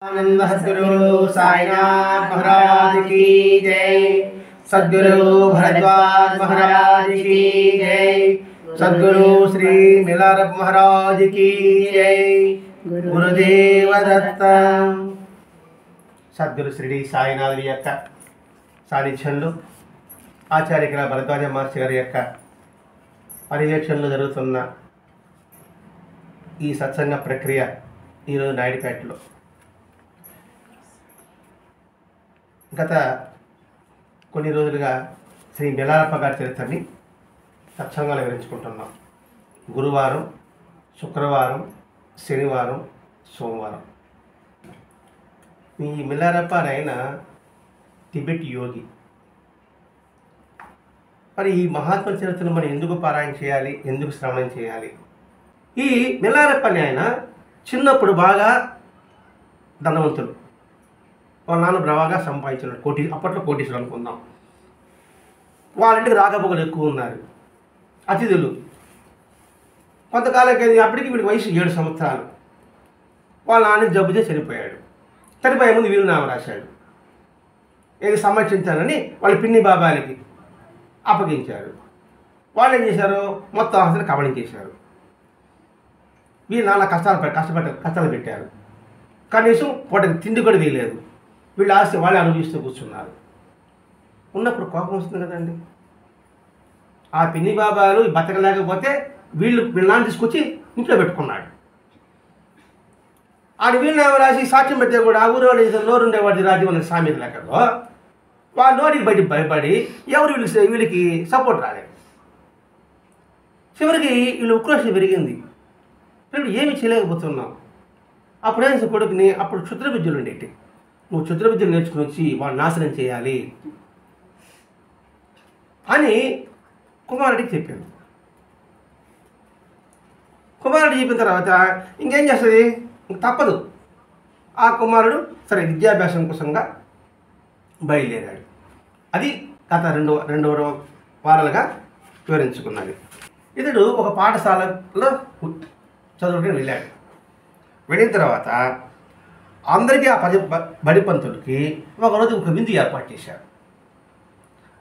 आनंद सद्गुरु साईनाथ महाराज की जय। सद्गुरु भरद्वाज महाराज की जय। सद्गुरु श्री मिलारप महाराज की जय। गुरुदेव दत्त। సద్గురు శ్రీ సాయినాథుని యొక్క సాన్నిధ్యంలో ఆచార్య భరద్వాజ మహర్షి గారి యొక్క పర్యవేక్షణలో జరుగుతున్న ఈ సత్సంగ ప్రక్రియ ఈరోజు నాయుడుపేటలో గత కొన్ని రోజులుగా శ్రీ మిలారప్ప గారి చరిత్రని సత్సంగాలు వివరించుకుంటున్నాం. గురువారం, శుక్రవారం, శనివారం, సోమవారం. ఈ మిలారప్ప ఆయన టిబెట్ యోగి. మరి ఈ మహాత్మ చరిత్రను మనం ఎందుకు పారాయణ చేయాలి, ఎందుకు శ్రవణం చేయాలి? ఈ మిలారప్ప ఆయన చిన్నప్పుడు బాగా ధనవంతులు, వాళ్ళ నాన్న బాగా సంపాదించారు, అప్పట్లో కోటీశ్వరులు అనుకుందాం. వాళ్ళ ఇంటికి రాకపోకలు ఎక్కువ ఉన్నారు, అతిథులు. కొంతకాలం అప్పటికి వీడికి వయసు 7 సంవత్సరాలు. వాళ్ళ నాన్న జబ్బుతో చనిపోయాడు. చనిపోయే ముందు వీలునామా రాశాడు. ఏది సంరక్షించాలని వాళ్ళ పిన్ని బాబాలకి అప్పగించారు. వాళ్ళు ఏం చేశారు, మొత్తం ఆస్తిని కబళించేశారు. వీళ్ళు నాన్న కష్టాలు పెట్టారు. కనీసం పూటకి తిండి కూడా వేయలేదు. వీళ్ళు ఆస్తి వాళ్ళే అనుభవిస్తూ కూర్చున్నారు. ఉన్నప్పుడు కోపం వస్తుంది కదండి. ఆ పిన్ని బాబాలు బతకలేకపోతే వీళ్ళ నాన్న తీసుకొచ్చి ఇంట్లో పెట్టుకున్నాడు. ఆడు వీళ్ళని రాసి సాక్ష్యం పెడితే కూడా ఆ ఊరు వాళ్ళు నోరుండేవాడి రాజ్యం అనే సామెత లెక్కలో వాళ్ళ నోటికి బయటికి భయపడి ఎవరు వీళ్ళకి సపోర్ట్ రాలేదు. చివరికి వీళ్ళు ఉక్రోషం పెరిగింది. ఇప్పుడు ఏమి చేయలేకపోతున్నాం. అప్పుడే కొడుకుని అప్పుడు క్షుద్ర విద్యలు ఉండేవి. నువ్వు క్షుద్ర విద్యలు నేర్చుకుని వచ్చి వాడు నాశనం చేయాలి అని కుమారుడికి చెప్పాను. కుమారుడు చెప్పిన తర్వాత ఇంకేం చేస్తుంది, తప్పదు. ఆ కుమారుడు సరే విద్యాభ్యాసం కోసంగా బయలుదేరాడు. అది గత రెండు వారాలుగా వివరించుకున్నది. ఇతడు ఒక పాఠశాలలో చదువుకుని వెళ్ళాడు. వెళ్ళిన తర్వాత అందరికీ ఆ బడి పంతులకి ఒకరోజు ఒక విందు ఏర్పాటు చేశారు.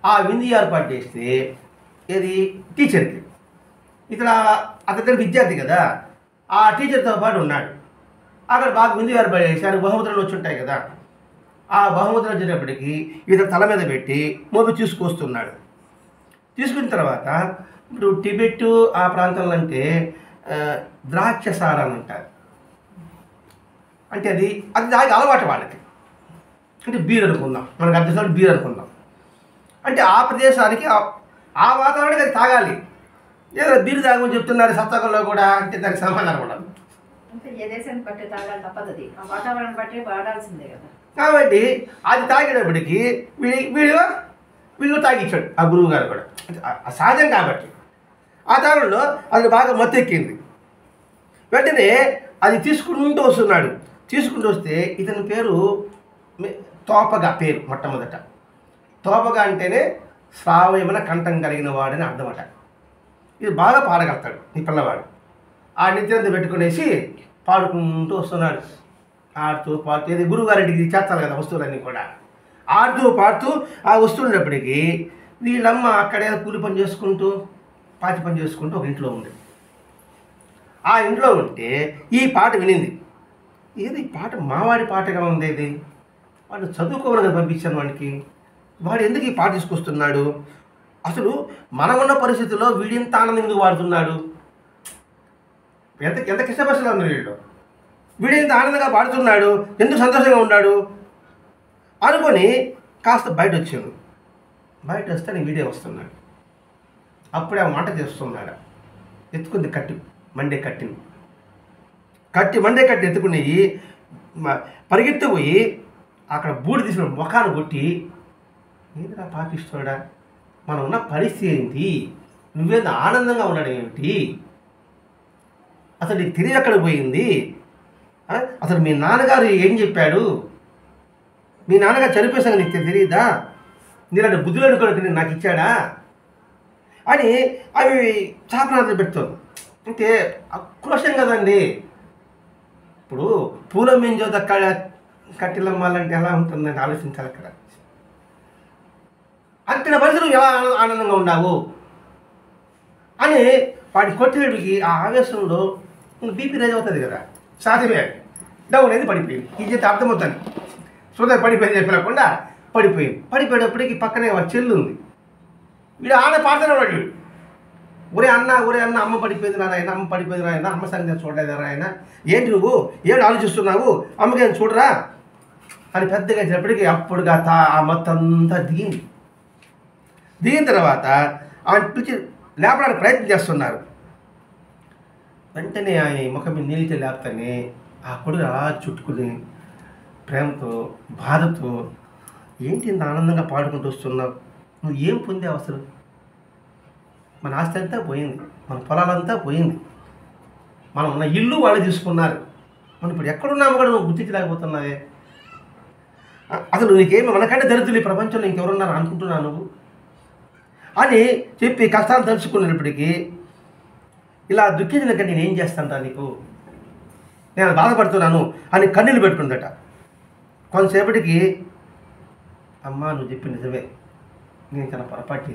ఆ విందు ఏర్పాటు చేస్తే ఇది టీచర్కి, అతని విద్యార్థి కదా, ఆ టీచర్తో పాటు ఉన్నాడు. అక్కడ బాగా విందు ఏర్పాటు చేశారు. బహుమతులు వచ్చి ఉంటాయి కదా, ఆ బహుమతులు వచ్చేటప్పటికి ఇతను తల మీద పెట్టి మోపి తీసుకొస్తున్నాడు. తీసుకున్న తర్వాత ఇప్పుడు టిబెట్ ఆ ప్రాంతంలో అంటే ద్రాక్షసార అని అంటారు. అంటే అది తాగి అలవాటు వాళ్ళకి. అంటే బీర్ అనుకుందాం, మనకు అర్థం బీర్ అనుకుందాం. అంటే ఆ ప్రదేశానికి ఆ వాతావరణానికి అది తాగాలి. ఏదో బీరు తాగమని చెప్తున్నారు సత్సంగంలో కూడా, అంటే దానికి సమాధానం కూడా. కాబట్టి అది తాగేటప్పటికి వీళ్ళు తాగిచ్చాడు ఆ గురువు గారు కూడా. సహజం కాబట్టి ఆ తాగడంలో అది బాగా మత్తెక్కింది. వెంటనే అది తీసుకుంటూ వస్తున్నాడు. తీసుకుంటూ వస్తే ఇతని పేరు తోపగా పేరు. మొట్టమొదట తోపగా అంటేనే శ్రావయమైన కంఠం కలిగిన వాడని అర్థమట. ఇది బాగా పాడగలుగుతాడు ఈ పిల్లవాడు. ఆ నిత్యంత పెట్టుకునేసి పాడుకుంటూ వస్తున్నాడు. ఆడుతూ పాడుతూ ఇది గురువుగారింటికి చేస్తాను కదా వస్తువులన్నీ కూడా. ఆడుతూ పాడుతూ ఆ వస్తువున్నప్పటికీ వీళ్ళమ్మ అక్కడే కూలి పని చేసుకుంటూ పాచి పని చేసుకుంటూ ఒక ఇంట్లో ఉంది. ఆ ఇంట్లో ఉంటే ఈ పాట వినింది. ఏది ఈ పాట మావాడి పాటగా ఉంది, ఇది వాడు చదువుకోవాలని పంపించాను వాడికి, వాడు ఎందుకు ఈ పాట తీసుకొస్తున్నాడు, అసలు మనమున్న పరిస్థితుల్లో వీడింత ఆనందం ఎందుకు వాడుతున్నాడు, ఎంత కష్టపరుస్తులు ఉన్నారు వీళ్ళు, వీడింత ఆనందంగా పాడుతున్నాడు, ఎందుకు సంతోషంగా ఉన్నాడు అనుకొని కాస్త బయట వచ్చాను. బయట వస్తే నేను వీడియో వస్తున్నాడు. అప్పుడే ఆ మాట చేస్తున్నాడు. ఎత్తుకుంది మండే కట్టిని ఎత్తుకుని పరిగెత్తిపోయి అక్కడ బూడి తీసిన ముఖాన్ని కొట్టి, ఏదిరా పాపిస్తాడా, మనం ఉన్న పరిస్థితి ఏంటి, నువ్వేదో ఆనందంగా ఉన్నాడు ఏమిటి, అసలు నీకు తెలియదు ఎక్కడ పోయింది, అసలు మీ నాన్నగారు ఏం చెప్పాడు, మీ నాన్నగారు చనిపోయేసాక నీకు తెలియదా, నీలాంటి బుద్ధులను కొడుకు నాకు ఇచ్చాడా అని అవి శాపనార్థం పెడుతుంది. అంటే ఆక్రోషం కదండి. ఇప్పుడు పూల మింజో దక్క కట్టెలమ్మాలంటే ఎలా ఉంటుందని ఆలోచించాలి అక్కడ. అంతటి పరిస్థితులు ఎలా ఆనందంగా ఉన్నావు అని వాడి కొట్టేటికి ఆ ఆవేశంలో బీపీ రైజ్ అవుతుంది కదా, సాధ్యమే. డౌన్ అనేది పడిపోయింది. ఈ చేతి అర్థమవుతుంది. సోదరు పడిపోయింది చెప్పలేకుండా పడిపోయేటప్పటికి పక్కనే వాడి చెల్లు ఉంది. వీడు ఆడ పాడుతున్నాడు. వాడు ఒరే అన్న అమ్మ పడిపోయింది నాయన, అమ్మ పడిపోయింది నాయన, అమ్మ సంగతి చూడలేదు నాయన, ఏంటి నువ్వు ఏడు ఆలోచిస్తున్నావు, అమ్మకేం చూడరా అని పెద్దగా చెప్పటికి అప్పుడుగా ఆ మొత్తం అంతా దిగిన తర్వాత ఆమె పిలిచి లేపడానికి ప్రయత్నం చేస్తున్నారు. వెంటనే ఆయన ముఖం మీద నీళ్ళతో లేపుతానే ఆ కొడుకు అలా చుట్టుకుని ప్రేమతో బాధతో, ఏంటి ఇంత ఆనందంగా పాడుకుంటూ వస్తున్నావు, నువ్వు ఏం పొందావు అసలు? మన ఆస్తి అంతా పోయింది, మన పొలాలంతా పోయింది, మనం ఉన్న ఇల్లు వాళ్ళు తీసుకున్నారు, మనం ఇప్పుడు ఎక్కడున్నాము కూడా నువ్వు గుర్తించలేకపోతున్నావే, అసలు నీకేమి మనకంటే దరిద్రులు ఈ ప్రపంచంలో ఇంకెవరున్నారు అనుకుంటున్నావు నువ్వు అని చెప్పి కష్టాలు తలుచుకున్నప్పటికీ ఇలా దుఃఖించిన కంటే నేను ఏం చేస్తాను నీకు, నేను బాధపడుతున్నాను అని కన్నీళ్ళు పెట్టుకుందట. కొంతసేపటికి అమ్మా నువ్వు చెప్పి నిజమే, నేను చాలా పొరపాటు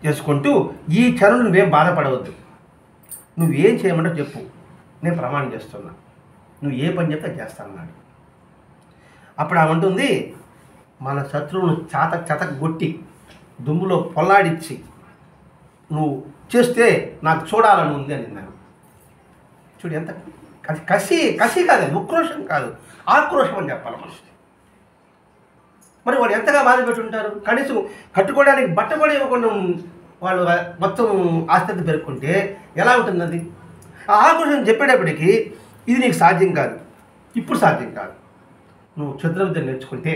చేసుకుంటూ ఈ క్షణం నువ్వేం బాధపడవద్దు, నువ్వేం చేయమంటో చెప్పు, నేను ప్రమాణం చేస్తున్నా, నువ్వు ఏ పని చెప్తే చేస్తానన్నాడు. అప్పుడు ఆమె ఉంటుంది, మన శత్రువును చతక్ కొట్టి దుమ్ములో పొల్లాడిచ్చి నువ్వు చేస్తే నాకు చూడాలని ఉంది అని నేను. చూడు ఎంత కసి కాదు, ఉక్రోషం కాదు, ఆక్రోషం అని చెప్పాలి మనిషి. మరి వాడు ఎంతగా బాధ పెట్టుంటారు. కనీసం కట్టుకోవడానికి బట్ట కూడా ఇవ్వకుండా వాళ్ళు మొత్తం ఆస్తి పెరుక్కుంటే ఎలా ఉంటుంది అది? ఆ ఆక్రోషం చెప్పేటప్పటికి ఇది నీకు సాధ్యం కాదు, ఇప్పుడు సాధ్యం కాదు, నువ్వు క్షుద్ర విద్యను నేర్చుకుంటే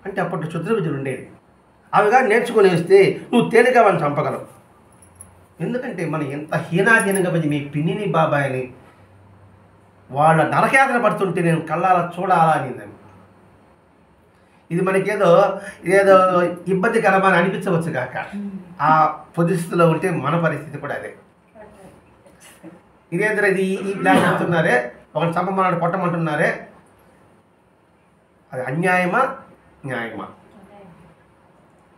అంటే అప్పట్లో క్షుద్ర విద్యలు ఉండేది, అవిగా నేర్చుకుని వస్తే నువ్వు తేలిగా వాళ్ళని చంపగలవు. ఎందుకంటే మనం ఎంత హీనాధీనంగా పోయి మీ పిన్నిని బాబాయిని వాళ్ళ నరకయాత్ర పడుతుంటే నేను కళ్ళాలా చూడాలా అనిందని. ఇది మనకేదో ఇబ్బందికరమని అనిపించవచ్చు కాక, ఆ పరిస్థితిలో ఉంటే మన పరిస్థితి కూడా అదే. ఇదేంటే ఇది ఈ ప్లాన్ చెప్తున్నారే, ఒకటి చంపమన్నాడు కొట్టమంటున్నారే, అది అన్యాయమా న్యాయమా?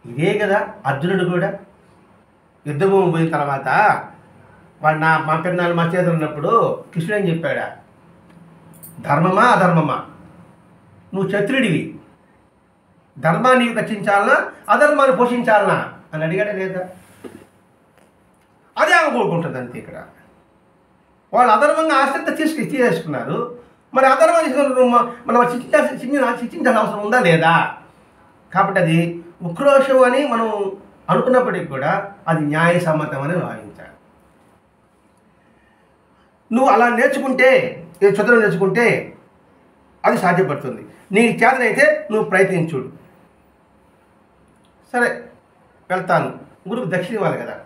ఇదే కదా అర్జునుడు కూడా యుద్ధభూమి పోయిన తర్వాత వాడు మా పెన్నాళ్ళు మా చేతులు ఉన్నప్పుడు కృష్ణుడు అని చెప్పాడా, ధర్మమా అధర్మమా, నువ్వు క్షత్రుడివి, ధర్మాన్ని రక్షించాలనా అధర్మాన్ని పోషించాలనా అని అడిగాడే లేదా? అదే ఆమె కోరుకుంటుంది అంతే. ఇక్కడ వాళ్ళు అధర్మంగా ఆసక్తి తీసుకున్నారు, మరి అధర్మం తీసుకున్న మనం శిక్షించాల్సిన అవసరం ఉందా లేదా? కాబట్టి అది ఉక్రోషం అని మనం అనుకున్నప్పటికీ కూడా అది న్యాయసమ్మతం అని భావించాలి. నువ్వు అలా నేర్చుకుంటే, చదువు నేర్చుకుంటే అది సాధ్యపడుతుంది. నీకు చేతనైతే నువ్వు ప్రయత్నించుడు. సరే వెళ్తాను, గురువుకి దక్షిణ ఇవ్వాలి కదా.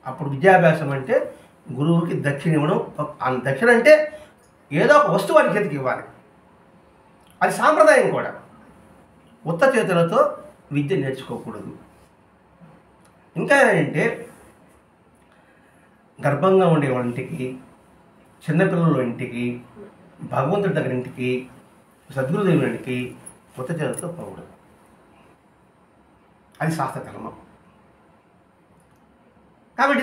అప్పుడు విద్యాభ్యాసం అంటే గురువుకి దక్షిణ ఇవ్వడం. దక్షిణ అంటే ఏదో ఒక వస్తువు వారి చేతికి ఇవ్వాలి, అది సాంప్రదాయం కూడా. ఉత్త చేతులతో విద్య నేర్చుకోకూడదు. ఇంకా ఏంటంటే గర్భంగా ఉండే ఇంటికి, చిన్నపిల్లల ఇంటికి, భగవంతుడి దగ్గర ఇంటికి, సద్గురుదేవుని ఇంటికి ఉత్త చేతులతో పోకూడదు. అది శాస్త్ర ధర్మం. కాబట్టి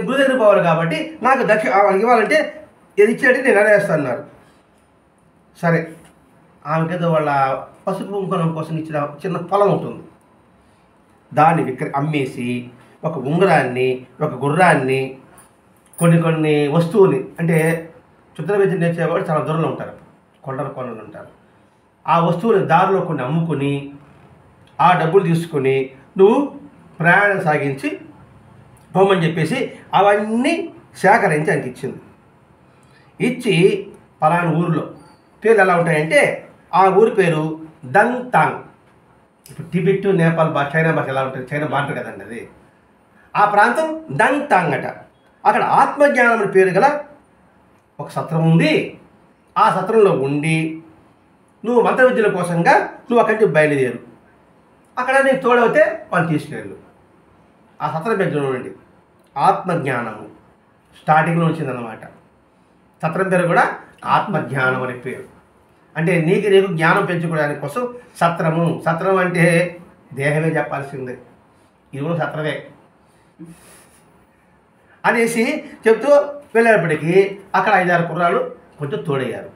గురు దగ్గర పోవాలి కాబట్టి నాకు వాళ్ళకి ఇవ్వాలంటే ఇది ఇచ్చేటి నేను నెరవేరుస్తాను. సరే, ఆమెకేదో వాళ్ళ పసుపు కుంకుమం కోసం ఇచ్చిన చిన్న పొలం ఉంటుంది, దాన్ని అమ్మేసి ఒక ఉంగరాన్ని, ఒక గుర్రాన్ని, కొన్ని వస్తువుని, అంటే క్షుద్ర విద్య నేర్చేవాళ్ళు చాలా దూరంలో ఉంటారు, కొండలు ఉంటారు. ఆ వస్తువుని దారిలో కొన్ని అమ్ముకొని ఆ డబ్బులు తీసుకొని నువ్వు ప్రయాణం సాగించి పోమని చెప్పేసి అవన్నీ సేకరించి ఆయనకి ఇచ్చింది. ఇచ్చి పలానా ఊరిలో పేర్లు ఎలా ఉంటాయంటే, ఆ ఊరి పేరు దంతాంగ్. ఇప్పుడు టిబెట్, నేపాల్ భాష, చైనా భాష ఎలా ఉంటుంది, చైనా బాగుంటుంది కదండి అది. ఆ ప్రాంతం దంతాంగ్ అట. అక్కడ ఆత్మజ్ఞానం అనే పేరు గల ఒక సత్రం ఉంది. ఆ సత్రంలో ఉండి నువ్వు మంత్ర విద్యల కోసంగా నువ్వు అక్కడి నుంచి బయలుదేరు, అక్కడ నీకు తోడవుతే వాళ్ళు తీసుకెళ్ళు. ఆ సత్రం పేరు చూడండి, ఆత్మజ్ఞానము స్టార్టింగ్లో వచ్చిందన్నమాట. సత్రం పేరు కూడా ఆత్మజ్ఞానం అనే పేరు. అంటే నీకు జ్ఞానం పెంచుకోవడానికి కోసం సత్రం అంటే దేహమే చెప్పాల్సిందే, ఇది కూడా సత్రమే అనేసి చెప్తూ వెళ్ళేటప్పటికీ అక్కడ 5-6 కుర్రాళ్ళు కొంచెం తోడయ్యారు.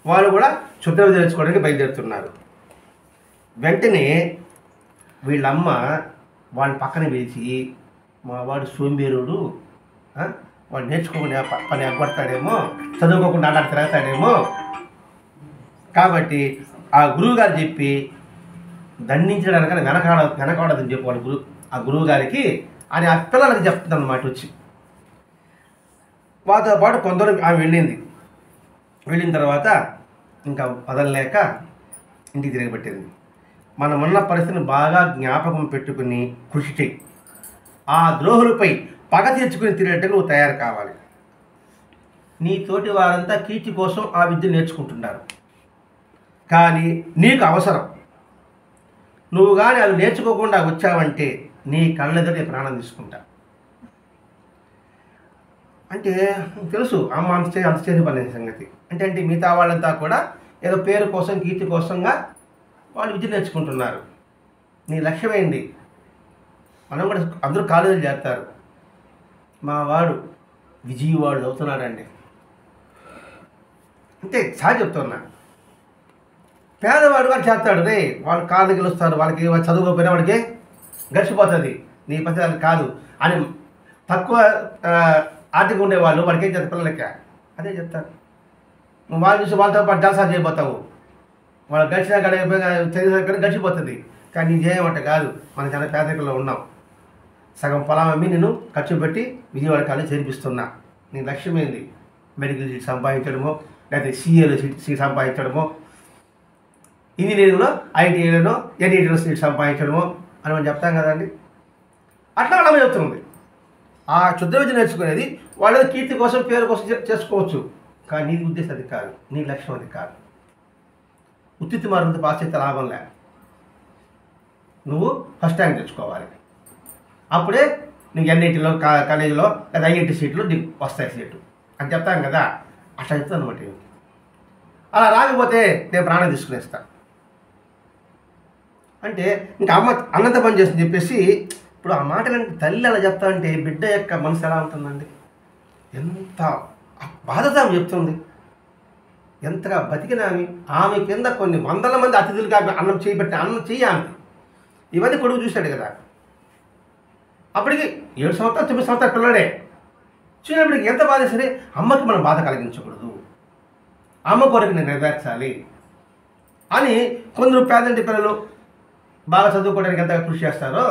వాళ్ళు కూడా శుద్ధవి తెలుసుకోవడానికి బయలుదేరుతున్నారు. వెంటనే వీళ్ళమ్మ వాడిని పక్కన పిలిచి, మా వాడు సోంబేరుడు, వాడు నేర్చుకోకుండా పని ఎగ్గొడతాడేమో, చదువుకోకుండా అలా తిరుగుతాడేమో, కాబట్టి ఆ గురువు గారు చెప్పి దండించడానికని వెనకాడదని చెప్పి వాడు ఆ గురువు గారికి అని ఆ పిల్లలకి చెప్తుంది అన్నమాట. వచ్చి వాటితో పాటు కొందరు ఆమె వెళ్ళిన తర్వాత ఇంకా వదలలేక ఇంటికి తిరగబట్టింది. మనమున్న పరిస్థితిని బాగా జ్ఞాపకం పెట్టుకుని కృషి చేయి. ఆ ద్రోహులపై పగ తీర్చుకుని తిరిగేట్టుగా నువ్వు తయారు కావాలి. నీ తోటి వారంతా కీర్తి కోసం ఆ విద్య నేర్చుకుంటున్నారు, కానీ నీకు అవసరం. నువ్వు కానీ అవి నేర్చుకోకుండా వచ్చావంటే నీ కళ్ళెదుట ప్రాణం తీసుకుంటా అంటే తెలుసు అమ్మ అంత చేసి పని సంగతి. అంటే మిగతా వాళ్ళంతా కూడా ఏదో పేరు కోసం కీర్తి కోసంగా వాళ్ళు విద్య నేర్చుకుంటున్నారు. నీ లక్ష్యమైంది. మనం కూడా అందరూ కాలేజీలు చేస్తారు. మా వాడు విజయవాడలో అవుతున్నాడండి అంటే సార్ చెప్తున్నా. పేదవాడు వాడు చేస్తాడు రే, వాళ్ళు కాళ్ళు గెలుస్తారు, వాళ్ళకి చదువుకోపోయినా వాడికి గడిచిపోతుంది, నీ పద్ధతి కాదు అని తక్కువ ఆర్థిక ఉండేవాళ్ళు వాడికి ఏం చేస్తారు, పిల్లలకి అదే చెప్తారు. నువ్వు వాళ్ళు చూసి వాళ్ళతో పాటు జలసా చేయబోతావు, వాళ్ళు గడిచినా చదివిన గడిచిపోతుంది. కానీ నీ చేయమంట కాదు, మన చాలా పేదరికంలో ఉన్నాం, సగం పొలం అమ్మి నేను ఖర్చు పెట్టి విజయవాడ కాలేజ్ చేర్పిస్తున్నా. నీ లక్ష్యం ఏంది? మెడికల్ సీట్ సంపాదించడమో, లేకపోతే సిఏలో సీట్ సంపాదించడమో, ఇంజనీరింగ్లో ఐటీఐలో ఎన్ఈటీలో సీట్ సంపాదించడమో అని మనం చెప్తాం కదండి. అట్లా వాళ్ళ చెప్తుంది. ఆ క్షుద్ర విద్య నేర్చుకునేది వాళ్ళ కీర్తి కోసం పేరు కోసం చేసుకోవచ్చు, కానీ నీ ఉద్దేశం అది కాదు, నీ లక్ష్యం అది కాదు. ఉత్తితి మార్గంతో పాస్ అయితే లాభం లే. నువ్వు ఫస్ట్ ర్యాంక్ తెచ్చుకోవాలి, అప్పుడే నీకు ఎన్ఐటీలో కాలేజీలో లేదా ఐఐటీ సీట్లు నీకు వస్తాయి సీటు అని చెప్తాను కదా. అట్లా చెప్తాను అనమాట. అలా రాకపోతే నేను ప్రాణం తీసుకునేస్తాను అంటే ఇంకా అమ్మ అన్నంత పని చేస్తుందని చెప్పేసి. ఇప్పుడు ఆ మాటలంటే తల్లి అలా చెప్తా అంటే బిడ్డ యొక్క మనసు ఎలా ఉంటుందండి? ఎంత బాధతో ఆమె చెప్తుంది, ఎంతగా బతికిన ఆమె కింద కొన్ని వందల మంది అతిథులుగా అన్నం చెయ్యి ఆమె. ఇవన్నీ కొడుకు చూశాడు కదా. అప్పటికి 7 సంవత్సరాలు 9 సంవత్సరాల పిల్లడే చూసినప్పటికి ఎంత బాధ. సరే, అమ్మకి మనం బాధ కలిగించకూడదు, అమ్మ కొరకు నేను నెరవేర్చాలి అని కొందరు పేదంటి పిల్లలు బాగా చదువుకోవడానికి ఎంత కృషి చేస్తారో.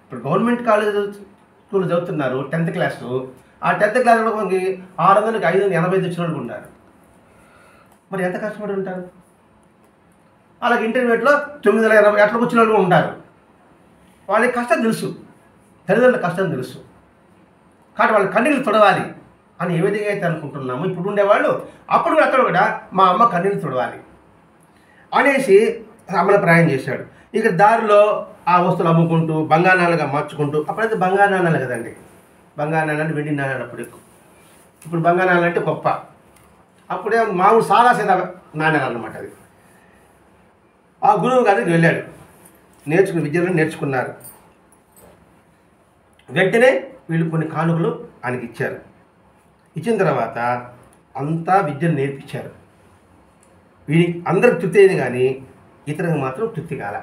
ఇప్పుడు గవర్నమెంట్ కాలేజ్ స్కూల్ చదువుతున్నారు 10th క్లాసు. ఆ 10th క్లాస్లో మనకి 600కి 580 తెచ్చిన వాళ్ళు ఉన్నారు. మరి ఎంత కష్టపడి ఉంటారు? అలాగే ఇంటర్మీడియట్లో 980 అట్లా వచ్చిన వాళ్ళు ఉంటారు. వాళ్ళకి కష్టం తెలుసు, తల్లిదండ్రుల కష్టం తెలుసు, కాబట్టి వాళ్ళ కన్నీళ్ళు తొడవాలి అని ఏ విధంగా అయితే అనుకుంటున్నామో ఇప్పుడు ఉండేవాళ్ళు అప్పుడు కూడా అక్కడ కూడా మా అమ్మ కన్నీళ్ళు తొడవాలి అనేసి అమల ప్రయాణం చేశాడు. ఇక దారిలో ఆ వస్తువులు అమ్ముకుంటూ బంగారు నాణాలుగా మార్చుకుంటూ, అప్పుడైతే బంగారు నాణాలు కదండి, బంగారు నాణాలు వెండి నాణాలు అప్పుడు ఎక్కువ. ఇప్పుడు బంగారు నాణాలు అంటే గొప్ప, అప్పుడే మామూలు సాదా సీదా నాణ్యాలు అన్నమాట. అది ఆ గురువు గారికి వెళ్ళాడు, విద్యను నేర్చుకున్నారు. వెంటనే వీళ్ళు కొన్ని కానుకలు ఆయనకి ఇచ్చారు. ఇచ్చిన తర్వాత అంతా విద్యను నేర్పించారు. వీడికి అందరికి తృప్తి అయింది, కానీ ఇతరులకు మాత్రం తృప్తి కాల.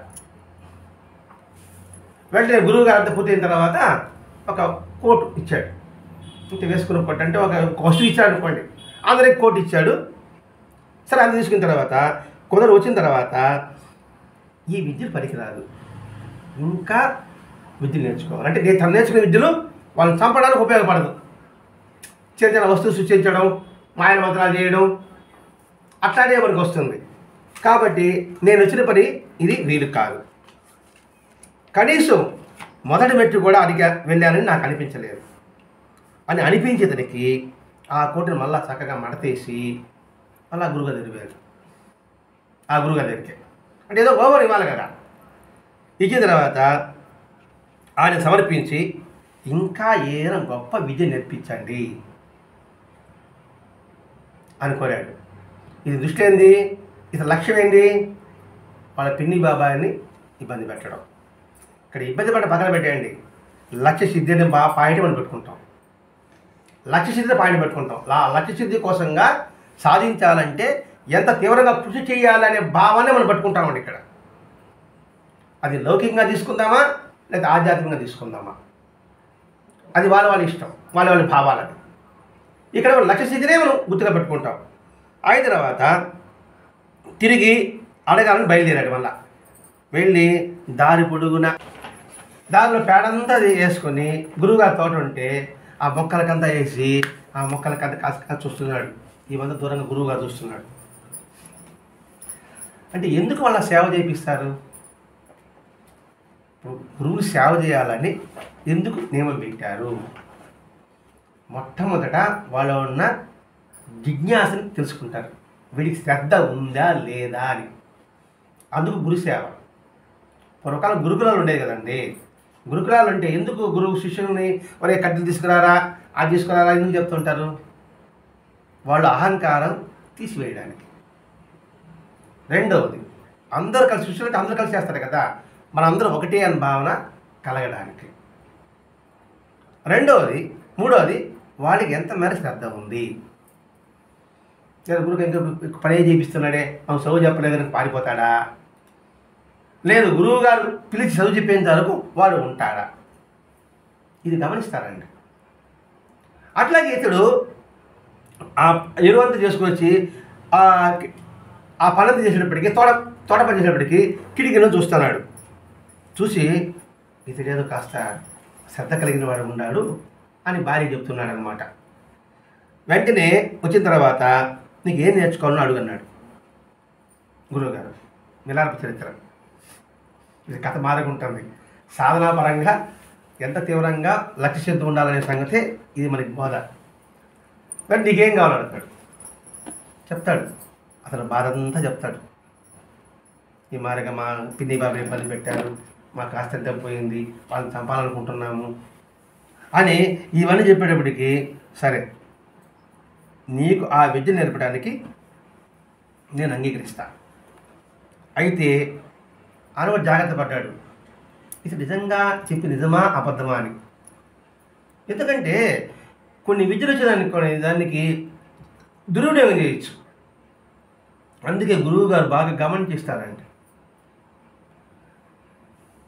వెంటనే గురువు గారు అంతా పూర్తయిన తర్వాత ఒక కోట్ ఇచ్చాడు. ఇంత వేసుకున్న కోట్ అంటే ఒక వస్తువు ఇచ్చాడు అనుకోండి, అందరికి కోట్ ఇచ్చాడు. సరే, అంత తీసుకున్న తర్వాత కొందరు వచ్చిన తర్వాత ఈ విద్యలు పనికిరాదు, ఇంకా విద్యలు నేర్చుకోవాలి. అంటే తను నేర్చుకునే విద్యలు వాళ్ళని చంపడానికి ఉపయోగపడదు. చిన్న చిన్న వస్తువు సృష్టించడం, మాయల మంత్రాలు చేయడం అట్లాంటివి మనకు వస్తుంది. కాబట్టి నేను వచ్చిన పని ఇది వీలు కాదు. కనీసం మొదటి మెట్టు కూడా అడిగా వెళ్ళానని నాకు అనిపించలేదు అని అనిపించేతనికి ఆ కోటిని మళ్ళా చక్కగా మడతేసి మళ్ళీ గురుగారు తిరిగారు. ఆ గురుగారి దగ్గరికి అంటే ఏదో ఓవర్ ఇవ్వాలి కదా. ఇచ్చిన తర్వాత ఆయన సమర్పించి ఇంకా ఏదైనా గొప్ప విద్య నేర్పించండి అని కోరాడు. ఇది దృష్టి ఏంది, ఇతని లక్ష్యం ఏంటి, వాళ్ళ పిన్ని బాబాయిని ఇబ్బంది పెట్టడం. ఇక్కడ ఇబ్బంది పడ్డ పక్కన పెట్టేయండి, లక్ష్య సిద్ధి అనే పాయింట్ మనం పెట్టుకుంటాం. లక్ష్య సిద్ధి పాయింట్ పెట్టుకుంటాం. లక్ష్య సిద్ధి కోసంగా సాధించాలంటే ఎంత తీవ్రంగా కృషి చేయాలనే భావాన్ని మనం పట్టుకుంటామండి. ఇక్కడ అది లౌకికంగా తీసుకుందామా లేదా ఆధ్యాత్మికంగా తీసుకుందామా, అది వాళ్ళ ఇష్టం, వాళ్ళ భావాలది. ఇక్కడ లక్ష్య సిద్ధినే మనం గుర్తుగా పెట్టుకుంటాం. అయిన తర్వాత తిరిగి అడగాలని బయలుదేరాడు. మళ్ళా వెళ్ళి దారి పొడుగున దారిలో పేడంతా అది వేసుకొని గురువుగారి తోట ఉంటే ఆ మొక్కలకంతా వేసి ఆ మొక్కలకంతా కాస్త చూస్తున్నాడు. ఇవంతా దూరంగా గురువుగారు చూస్తున్నాడు. అంటే ఎందుకు వాళ్ళ సేవ చేయిస్తారు? గురువులు సేవ చేయాలని ఎందుకు నియమం పెట్టారు? మొట్టమొదట వాళ్ళ ఉన్న జిజ్ఞాసని తెలుసుకుంటారు, వీడికి శ్రద్ధ ఉందా లేదా అని. అందుకు గురు సేవ. పూర్వకాలం గురుకులాలు ఉండేవి కదండి. గురుకులాలు అంటే ఎందుకు గురువు శిష్యుల్ని ఒరే కట్టెలు తీసుకురారా, అది తీసుకురారా ఎందుకు చెప్తుంటారు? వాళ్ళు అహంకారం తీసివేయడానికి. రెండవది, అందరూ కలిసి శిష్యులకి అందరూ కలిసి చేస్తారు కదా, మనందరూ ఒకటే అని భావన కలగడానికి. మూడవది వాడికి ఎంత మేర శ్రద్ధ ఉంది. గురువుకి ఇంకా పని చేపిస్తున్నాడే, మనం చదువు చెప్పలేదని పారిపోతాడా, లేదు గురువు గారు పిలిచి చదువు చెప్పేంత వరకు వాడు ఉంటాడా, ఇది గమనిస్తారండి. అట్లాగే ఇతడు ఆ ఎరువంతా చేసుకొచ్చి ఆ పనంతా చేసేటప్పటికీ తోట పని చేసేటప్పటికీ కిటికీలో చూస్తున్నాడు. చూసి ఇతడేదో కాస్త శ్రద్ధ కలిగిన వాడు ఉన్నాడు అని భార్య చెప్తున్నాడు అనమాట. వెంటనే వచ్చిన తర్వాత నీకు ఏం నేర్చుకోవాలని అడుగన్నాడు గురువుగారు. మిలార్పు చరిత్ర ఇది కథ మారకుంటుంది. సాధనాపరంగా ఎంత తీవ్రంగా లక్ష్య సిద్ధి ఉండాలనే సంగతే ఇది మనకి బోధ. కానీ నీకేం కావాలని అడుగుతాడు, చెప్తాడు, అతను బాధ అంతా చెప్తాడు. ఈ మారిగా మా పిన్ని బాబు ఇబ్బంది పెట్టారు, మా కాస్త పోయింది, వాళ్ళని చంపాలనుకుంటున్నాము అని ఇవన్నీ చెప్పేటప్పటికి సరే నీకు ఆ విద్య నేర్పడానికి నేను అంగీకరిస్తా. అయితే అనవ జాగ్రత్త పడ్డాడు, ఇది నిజంగా చెప్పి నిజమా అబద్ధమా అని. ఎందుకంటే కొన్ని విద్యలు వచ్చేదానికి దానికి దుర్వినియోగం చేయొచ్చు. అందుకే గురువు గారు బాగా గమనించిస్తారండి.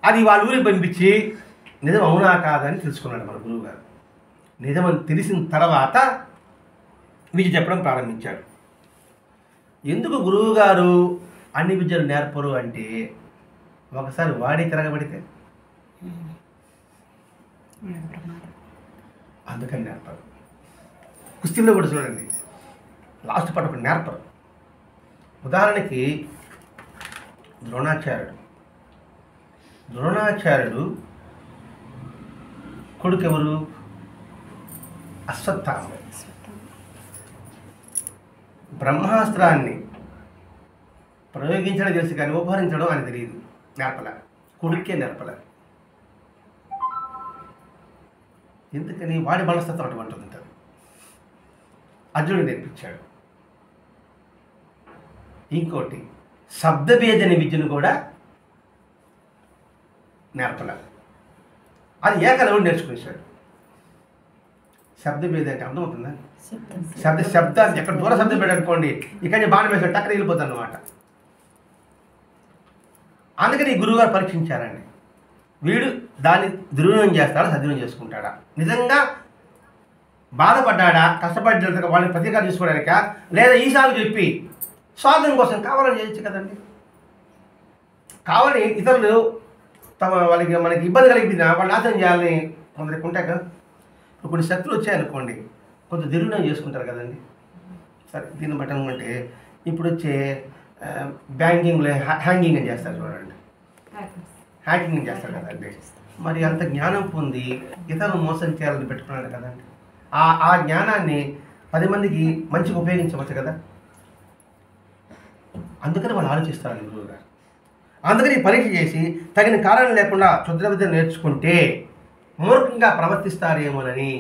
అది వాళ్ళ ఊరికి పంపించి నిజం అవునా కాదని తెలుసుకున్నాడు మన గురువు గారు. నిజమని తెలిసిన తర్వాత విద్య చెప్పడం ప్రారంభించాడు. ఎందుకు గురువు గారు అన్ని విద్యలు నేర్పరు అంటే ఒకసారి వాడి తిరగబడితే అందుకని నేర్పరు. కుస్తీలో కూడా చూడండి, లాస్ట్ పాట ఒకటి నేర్పరు. ఉదాహరణకి ద్రోణాచార్యుడు కొడుకు ఎవరు? అశ్వత్థామ. బ్రహ్మాస్త్రాన్ని ప్రయోగించడం తెలుసు కానీ ఉపహరించడం అని తెలియదు, నేర్పలే. కొడుకే నేర్పలే. ఎందుకని? వాడి మనస్తత్వం అటువంటి ఉంటుంది. అర్జునుడు నేర్పించాడు. ఇంకోటి శబ్దభేదని విద్యను కూడా నేర్పలే. అది ఏకలవుడు నేర్చుకునేశాడు. శబ్దభేద అంటే అర్థమవుతుందా? శబ్దాన్ని ఎక్కడ దూర శబ్దం పెట్టనుకోండి, ఇక్కడ బాగా వేసాడు, టక్కన వెళ్ళిపోతాను అనమాట. అందుకని ఈ గురువుగారు పరీక్షించారండి, వీడు దాన్ని దుర్వినియోగం చేస్తాడా సద్వినియోగం చేసుకుంటాడా, నిజంగా బాధపడ్డా కష్టపడ్డ వాళ్ళని ప్రతీకారం తీసుకోవడానిక, లేదా ఈసారి చెప్పి స్వార్థం కోసం కావాలని చేయొచ్చు కదండి. కావాలని ఇతరులు వాళ్ళకి మనకి ఇబ్బంది కలిగిన వాళ్ళు నాశనం చేయాలని కొందరికి ఉంటాయి కదా. ఇప్పుడు కొన్ని శక్తులు వచ్చాయనుకోండి, కొంత దుర్వినియోగం చేసుకుంటారు కదండి. సరే దీన్ని బట్టమంటే ఇప్పుడు వచ్చే బ్యాంకింగ్లో హ్యాంగింగ్ అని చేస్తారు చూడండి, హ్యాకింగ్ చేస్తారు కదండి. మరి అంత జ్ఞానం పొంది ఇతరులు మోసం చేయాలని పెట్టుకున్నాడు కదండి. ఆ జ్ఞానాన్ని 10 మందికి మంచిగా ఉపయోగించవచ్చు కదా. అందుకని వాళ్ళు ఆలోచిస్తారు గురువుగారు. అందుకని పరీక్ష చేసి తగిన కారణం లేకుండా క్షుద్ర విద్య నేర్చుకుంటే మూర్ఖంగా ప్రవర్తిస్తారేమోనని.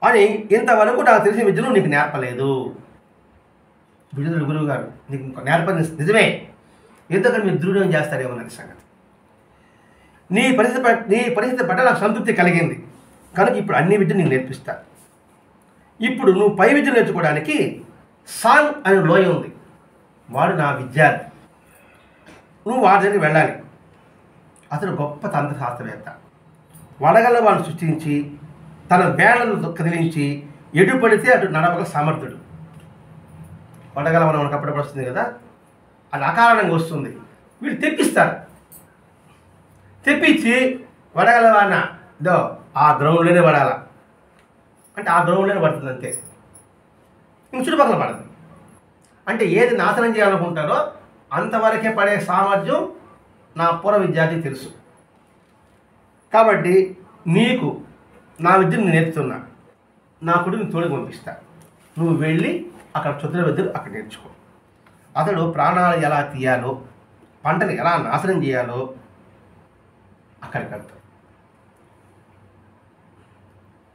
అని ఇంతవరకు నాకు తెలిసిన విద్యను నీకు నేర్పలేదు. బిడ్డలు గురువు గారు నీకు నేర్పని నిజమే, ఎందుకని మీరు దుర్వినియోగం చేస్తారేమో అనే సంగతి. నీ పరిస్థితి పట్ల నాకు సంతృప్తి కలిగింది కనుక ఇప్పుడు అన్ని విద్యలు నేను నేర్పిస్తా. ఇప్పుడు నువ్వు పై విద్య నేర్చుకోవడానికి సాంగ్ అనే లోయ ఉంది, వాడు నా విద్యార్థి, నువ్వు వాడి దగ్గరికి వెళ్ళాలి. అతను గొప్ప తంత్రశాస్త్రవేత్త, వడగల వాడిని సృష్టించి తన వేళను కదిలించి ఎటు పడితే అటు నడవగల సమర్థుడు. వడగల మనకు అప్పుడప్పుడు వస్తుంది కదా, అది అకారణంగా వస్తుంది, వీళ్ళు తెప్పిస్తారు. తెప్పించి వడగలవాన దో ఆ గ్రౌండ్లోనే పడాల అంటే ఆ గ్రౌండ్లోనే పడుతుంది అంతే, ఇంక చుట్టుపక్కల పడదు. అంటే ఏది నాశనం చేయాలనుకుంటారో అంతవరకే పడే సామర్థ్యం నా పూర్వ విద్యార్థికి తెలుసు. కాబట్టి నీకు నా విద్యను నేను నేర్పుతున్నా, నా కొడుకుని తోడుకు పంపిస్తా, నువ్వు వెళ్ళి అక్కడ చతుర విద్యలు అక్కడ నేర్చుకో. అతడు ప్రాణాలు ఎలా తీయాలో, పంటను ఎలా నాశనం చేయాలో అక్కడికి వెళ్తాడు.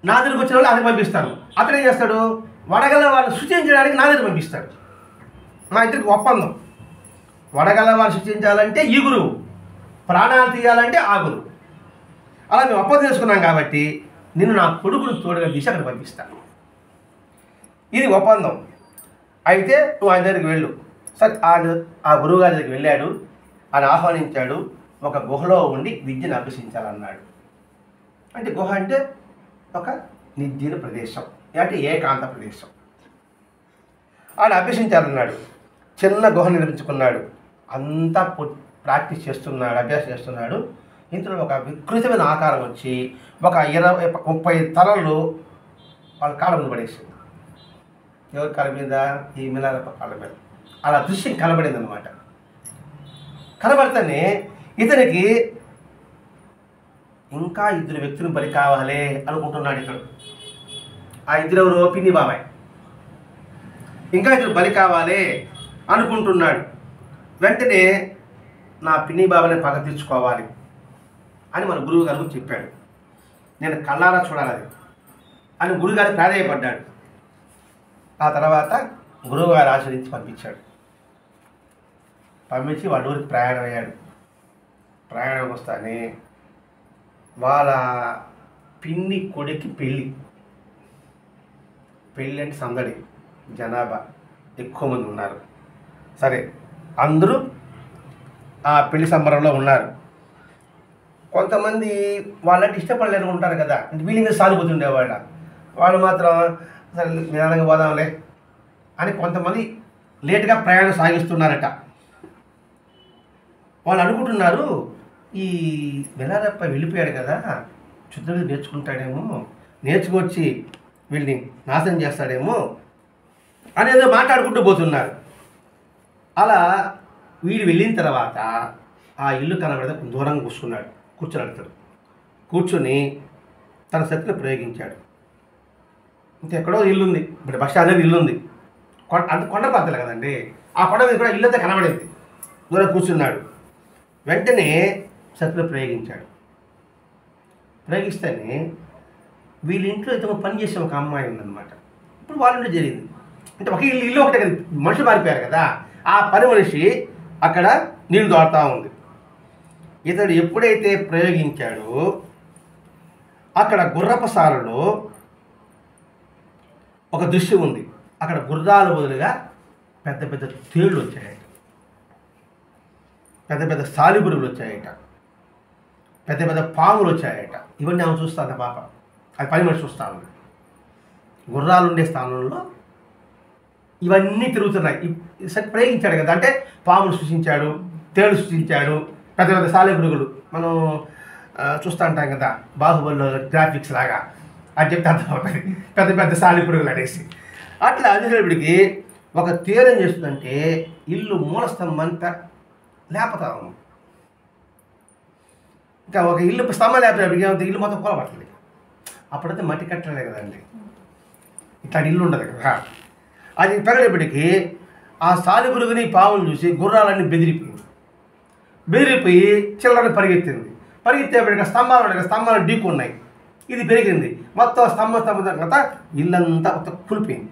నా దగ్గరికి వచ్చిన వాళ్ళు అతను పంపిస్తాను. అతను ఏం చేస్తాడు, వడగల వాళ్ళు సృష్టించడానికి నా దగ్గర పంపిస్తాడు. మా ఇద్దరికి ఒప్పందం, వడగల వాళ్ళు సృష్టించాలంటే ఈ గురువు, ప్రాణాలు తీయాలంటే ఆ గురువు. అలా మేము ఒప్పందం చేసుకున్నాం కాబట్టి నిన్ను నా కొడుకుని తోడుగా తీసి అక్కడ పంపిస్తాను. ఇది ఒప్పందం. అయితే నువ్వు ఆయన దగ్గరికి వెళ్ళు. సరే ఆ గురువు గారి దగ్గరికి వెళ్ళాడు, ఆయన ఆహ్వానించాడు, ఒక గుహలో ఉండి విద్యను అభ్యసించాలన్నాడు. అంటే గుహ అంటే ఒక నిర్జీవ ప్రదేశం, అంటే ఏకాంత ప్రదేశం. ఆయన అభ్యసించాలన్నాడు. చిన్న గుహ నిర్మించుకున్నాడు, అంతా ప్రాక్టీస్ చేస్తున్నాడు, అభ్యాసం చేస్తున్నాడు. ఇందులో ఒక వికృతమైన ఆకారం వచ్చి ఒక 20-30 తలలు వాళ్ళ కాళ్ళ మీద పడేసింది. ఎవరి కాళ్ళ మీద? ఈ మిలారప్ప కాళ్ళ మీద. అలా దృశ్యం కనబడింది అనమాట. కనబడితేనే ఇతనికి ఇంకా 2 వ్యక్తులు బలి కావాలి అనుకుంటున్నాడు. ఇతడు ఆ 2 ఎవరు? పిన్ని బాబాయ్. ఇంకా 2 బలి కావాలి అనుకుంటున్నాడు. వెంటనే నా పిన్ని బాబాయ్ని పగ తీర్చుకోవాలి అని మన గురువు గారు చెప్పాడు. నేను కళ్ళారా చూడాలి అది అని గురువుగారు ప్రాధాయపడ్డాడు. ఆ తర్వాత గురువుగారు ఆశ్రయించి పంపించాడు. పంపించి వాళ్ళ ఊరికి ప్రయాణం అయ్యాడు. ప్రయాణం వస్తానే వాళ్ళ పిన్ని కొడుకి పెళ్ళి అంటే సందడి, జనాభా ఎక్కువ మంది ఉన్నారు. సరే, అందరూ ఆ పెళ్లి సంబరంలో ఉన్నారు. కొంతమంది వాళ్ళంటే ఇష్టపడలేరు ఉంటారు కదా, అంటే వీళ్ళ మీద సానుభూతి ఉండేవాళ్ళ, వాళ్ళు మాత్రం సరే నిదానంగా పోదాంలే అని కొంతమంది లేటుగా ప్రయాణం సాగిస్తున్నారట. వాళ్ళు అనుకుంటున్నారు, ఈ వెలారప్ప వెళ్ళిపోయాడు కదా, చుట్టూ నేర్చుకుంటాడేమో, నేర్చుకొచ్చి వీళ్ళని నాశనం చేస్తాడేమో అనేదో మాట్లాడుకుంటూ పోతున్నారు. అలా వీడు వెళ్ళిన తర్వాత ఆ ఇల్లు కనబడితే దూరంగా కూర్చున్నాడు. కూర్చొని తన శక్తిని ప్రయోగించాడు. ఇంకెక్కడో ఇల్లు ఉంది, ఇప్పుడు బస్ స్టాండ్ అనేది ఇల్లు ఉంది, అంత కొండ ప్రాంతాలు కదండి, ఆ కొండ మీద కూడా ఇల్లు అంతా కనబడింది. దూరం కూర్చున్నాడు. వెంటనే శక్తిని ప్రయోగించాడు. ప్రయోగిస్తేనే వీళ్ళ ఇంట్లో ఇతను పనిచేసే ఒక అమ్మాయి ఉందన్నమాట. ఇప్పుడు వాళ్ళ ఇంట్లో జరిగింది. అంటే ఒక ఇల్లు ఒకటే కదా, మనుషులు మారిపోయారు కదా, ఆ పని మనిషి అక్కడ నీళ్లు దోడుతూ ఉంది. ఇతడు ఎప్పుడైతే ప్రయోగించాడో అక్కడ గుర్రపసాలలో ఒక దృశ్యం ఉంది. అక్కడ గుర్రాల బదులుగా పెద్ద పెద్ద తేళ్ళు వచ్చాయట, పెద్ద పెద్ద సాలిపురుగులు వచ్చాయట, పెద్ద పెద్ద పాములు వచ్చాయట. ఇవన్నీ ఆమె చూస్తాను పాప, అది పని మనిషి చూస్తా ఉంది. గుర్రాలు ఉండే స్థానంలో ఇవన్నీ తిరుగుతున్నాయి. ప్రయోగించాడు కదా, అంటే పాములు సృష్టించాడు, తేళ్ళు సృష్టించాడు, పెద్ద పెద్ద సాలిపురుగులు మనం చూస్తూ ఉంటాం కదా బాహుబలిలో గ్రాఫిక్స్ లాగా, అది చెప్తే అర్థమవుతుంది, పెద్ద పెద్ద సాలిపురుగులు అనేసి. అట్లా అనేటప్పటికి ఒక తేరు ఏం చేస్తుందంటే ఇల్లు మూలస్తంభంతా లేపతా ఉంది. ఇంకా ఒక ఇల్లు స్తంభం లేపేటప్పటికి ఏమంటే ఇల్లు మొత్తం కూలబడుతుంది. అప్పుడైతే మట్టి కట్టలే కదండి, ఇట్లా ఇల్లు ఉండదు కదా. అది పెరిగేపటికి ఆ సాలిపురుగుని పావును చూసి గుర్రాలన్నీ బెదిరిపోయి చిల్లరని పరిగెత్తేపటికి స్తంభాలు ఢీకున్నాయి. ఇది పెరిగింది. మొత్తం స్తంభం తర్వాత ఇల్లంతా మొత్తం కూలిపోయింది.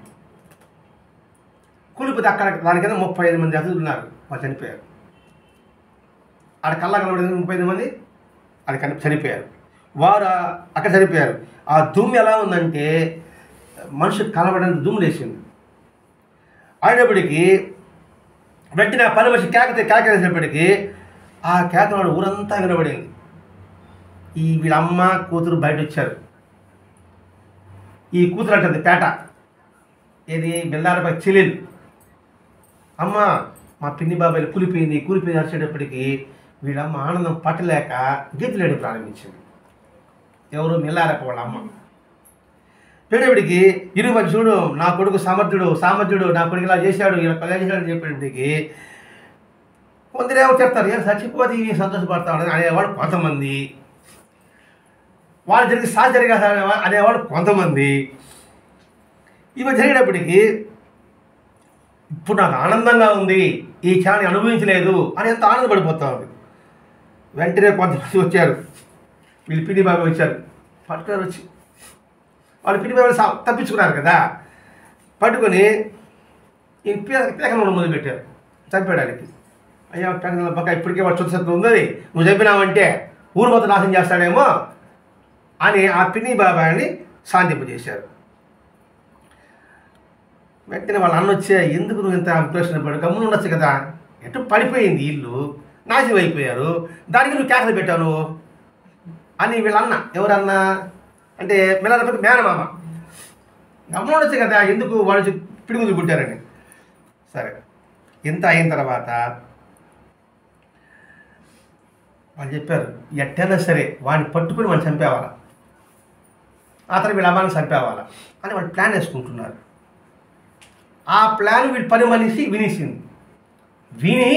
కూలిపోతే అక్కడ దానికైనా 35 మంది అతిథులు ఉన్నారు, వాళ్ళు చనిపోయారు. ఆడ కల్లా కనబడింది 35 మంది, అది చనిపోయారు. వారు అక్కడ చనిపోయారు. ఆ దుమ్ము ఎలా ఉందంటే మనుషులు కనబడడానికి దుమ్ము లేచింది. అయినప్పటికీ వెంటనే ఆ పని మనిషి కేకేసేపటికి ఆ కేకనాడు ఊరంతా వినబడింది. వీళ్ళ అమ్మ కూతురు బయట వచ్చారు. ఈ కూతురు అంటుంది పేట, ఏది బెల్లారపై చెల్లెలు, అమ్మ మా పిన్ని బాబాయిలు కూలిపోయింది వచ్చేటప్పటికి వీళ్ళమ్మ ఆనందం పట్టలేక గీతలేడు ప్రారంభించింది. ఎవరు? మెల్లారప్ప వాళ్ళ అమ్మ. పెట్టేపటికి ఇరుగు చూడు నా కొడుకు సామర్థ్యుడు నా కొడుకు ఇలా చేశాడు, ఇలా పని చేశాడు అని చెప్పేటప్పటికి కొందరేమో చెప్తారు, ఏం చచ్చిపోతే ఇవి సంతోషపడతాడు అనేవాడు కొంతమంది, వాళ్ళు జరిగి సహచరిగా అనేవాడు కొంతమంది. ఇవి జరిగేటప్పటికి ఇప్పుడు నాకు ఆనందంగా ఉంది, ఈ క్షణాన్ని అనుభవించలేదు అని ఎంత ఆనందపడిపోతా ఉంది. వెంటనే కొంతమంది వచ్చారు, వీళ్ళు పిన్ని బాబాయ్ వచ్చారు, పట్టుకుని వచ్చి వాళ్ళు పిన్ని బాబాయ్ తప్పించుకున్నారు కదా, పట్టుకొని ఈ పేకలను మొదలుపెట్టారు చంపేయడానికి. అయ్యా పేకల పక్క ఇప్పటికే వాడు చుట్టూ ఉంది, నువ్వు చంపినావంటే ఊరు మొత్తం నాశనం చేస్తాడేమో అని ఆ పిన్ని బాబాయ్ని శాంతింపజేశారు. వెంటనే వాళ్ళ అన్న వచ్చే, ఎందుకు నువ్వు ఇంత ఇంప్రెషన్ పడు, గమ్మున ఉండొచ్చు కదా, ఎటు పడిపోయింది ఇల్లు, నాశనం అయిపోయారు, దానికి నువ్వు కేకలు పెట్టావు అని వీళ్ళ అన్న. ఎవరన్నా అంటే పిల్లలపై మేనమామ, గమ్మున ఉండొచ్చు కదా, ఎందుకు వాళ్ళు పిడుగులు పుట్టారని. సరే, ఇంత అయిన తర్వాత వాళ్ళు చెప్పారు, ఎట్టైనా సరే వాడిని పట్టుకుని వాళ్ళు చంపేవాళ్ళ, ఆ తర్వాత వీళ్ళ అమ్మాయిని చంపేవాళ్ళ అని వాళ్ళు ప్లాన్ వేసుకుంటున్నారు. ఆ ప్లాన్ వీళ్ళు పని మనిషి విని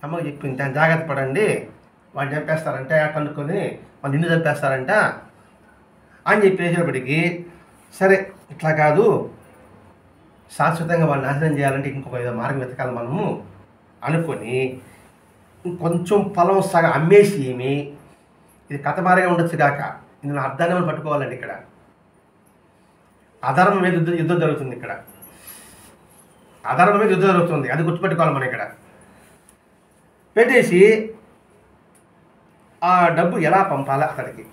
అమ్మకి చెప్పింది, దాన్ని జాగ్రత్త పడండి, వాళ్ళు చంపేస్తారంట, కనుక్కొని వాళ్ళు నిన్ను చంపేస్తారంట అని చెప్పేసేటప్పటికి, సరే ఇట్లా కాదు, శాశ్వతంగా వాళ్ళు నాశనం చేయాలంటే ఇంకొక ఏదో మార్గం వెతకాలి మనము అనుకొని కొంచెం పొలం సగం అమ్మేసి ఇది కథ మారిగా ఉండొచ్చు కాక ఇందులో అర్థాన్ని మనం పట్టుకోవాలండి. ఇక్కడ అధర్మం మీద యుద్ధం జరుగుతుంది, ఇక్కడ అధర్మం మీద యుద్ధం జరుగుతుంది, అది గుర్తుపెట్టుకోవాలి మనం. ఇక్కడ పెట్టేసి ఆ డబ్బు ఎలా పంపాలి అతడికి,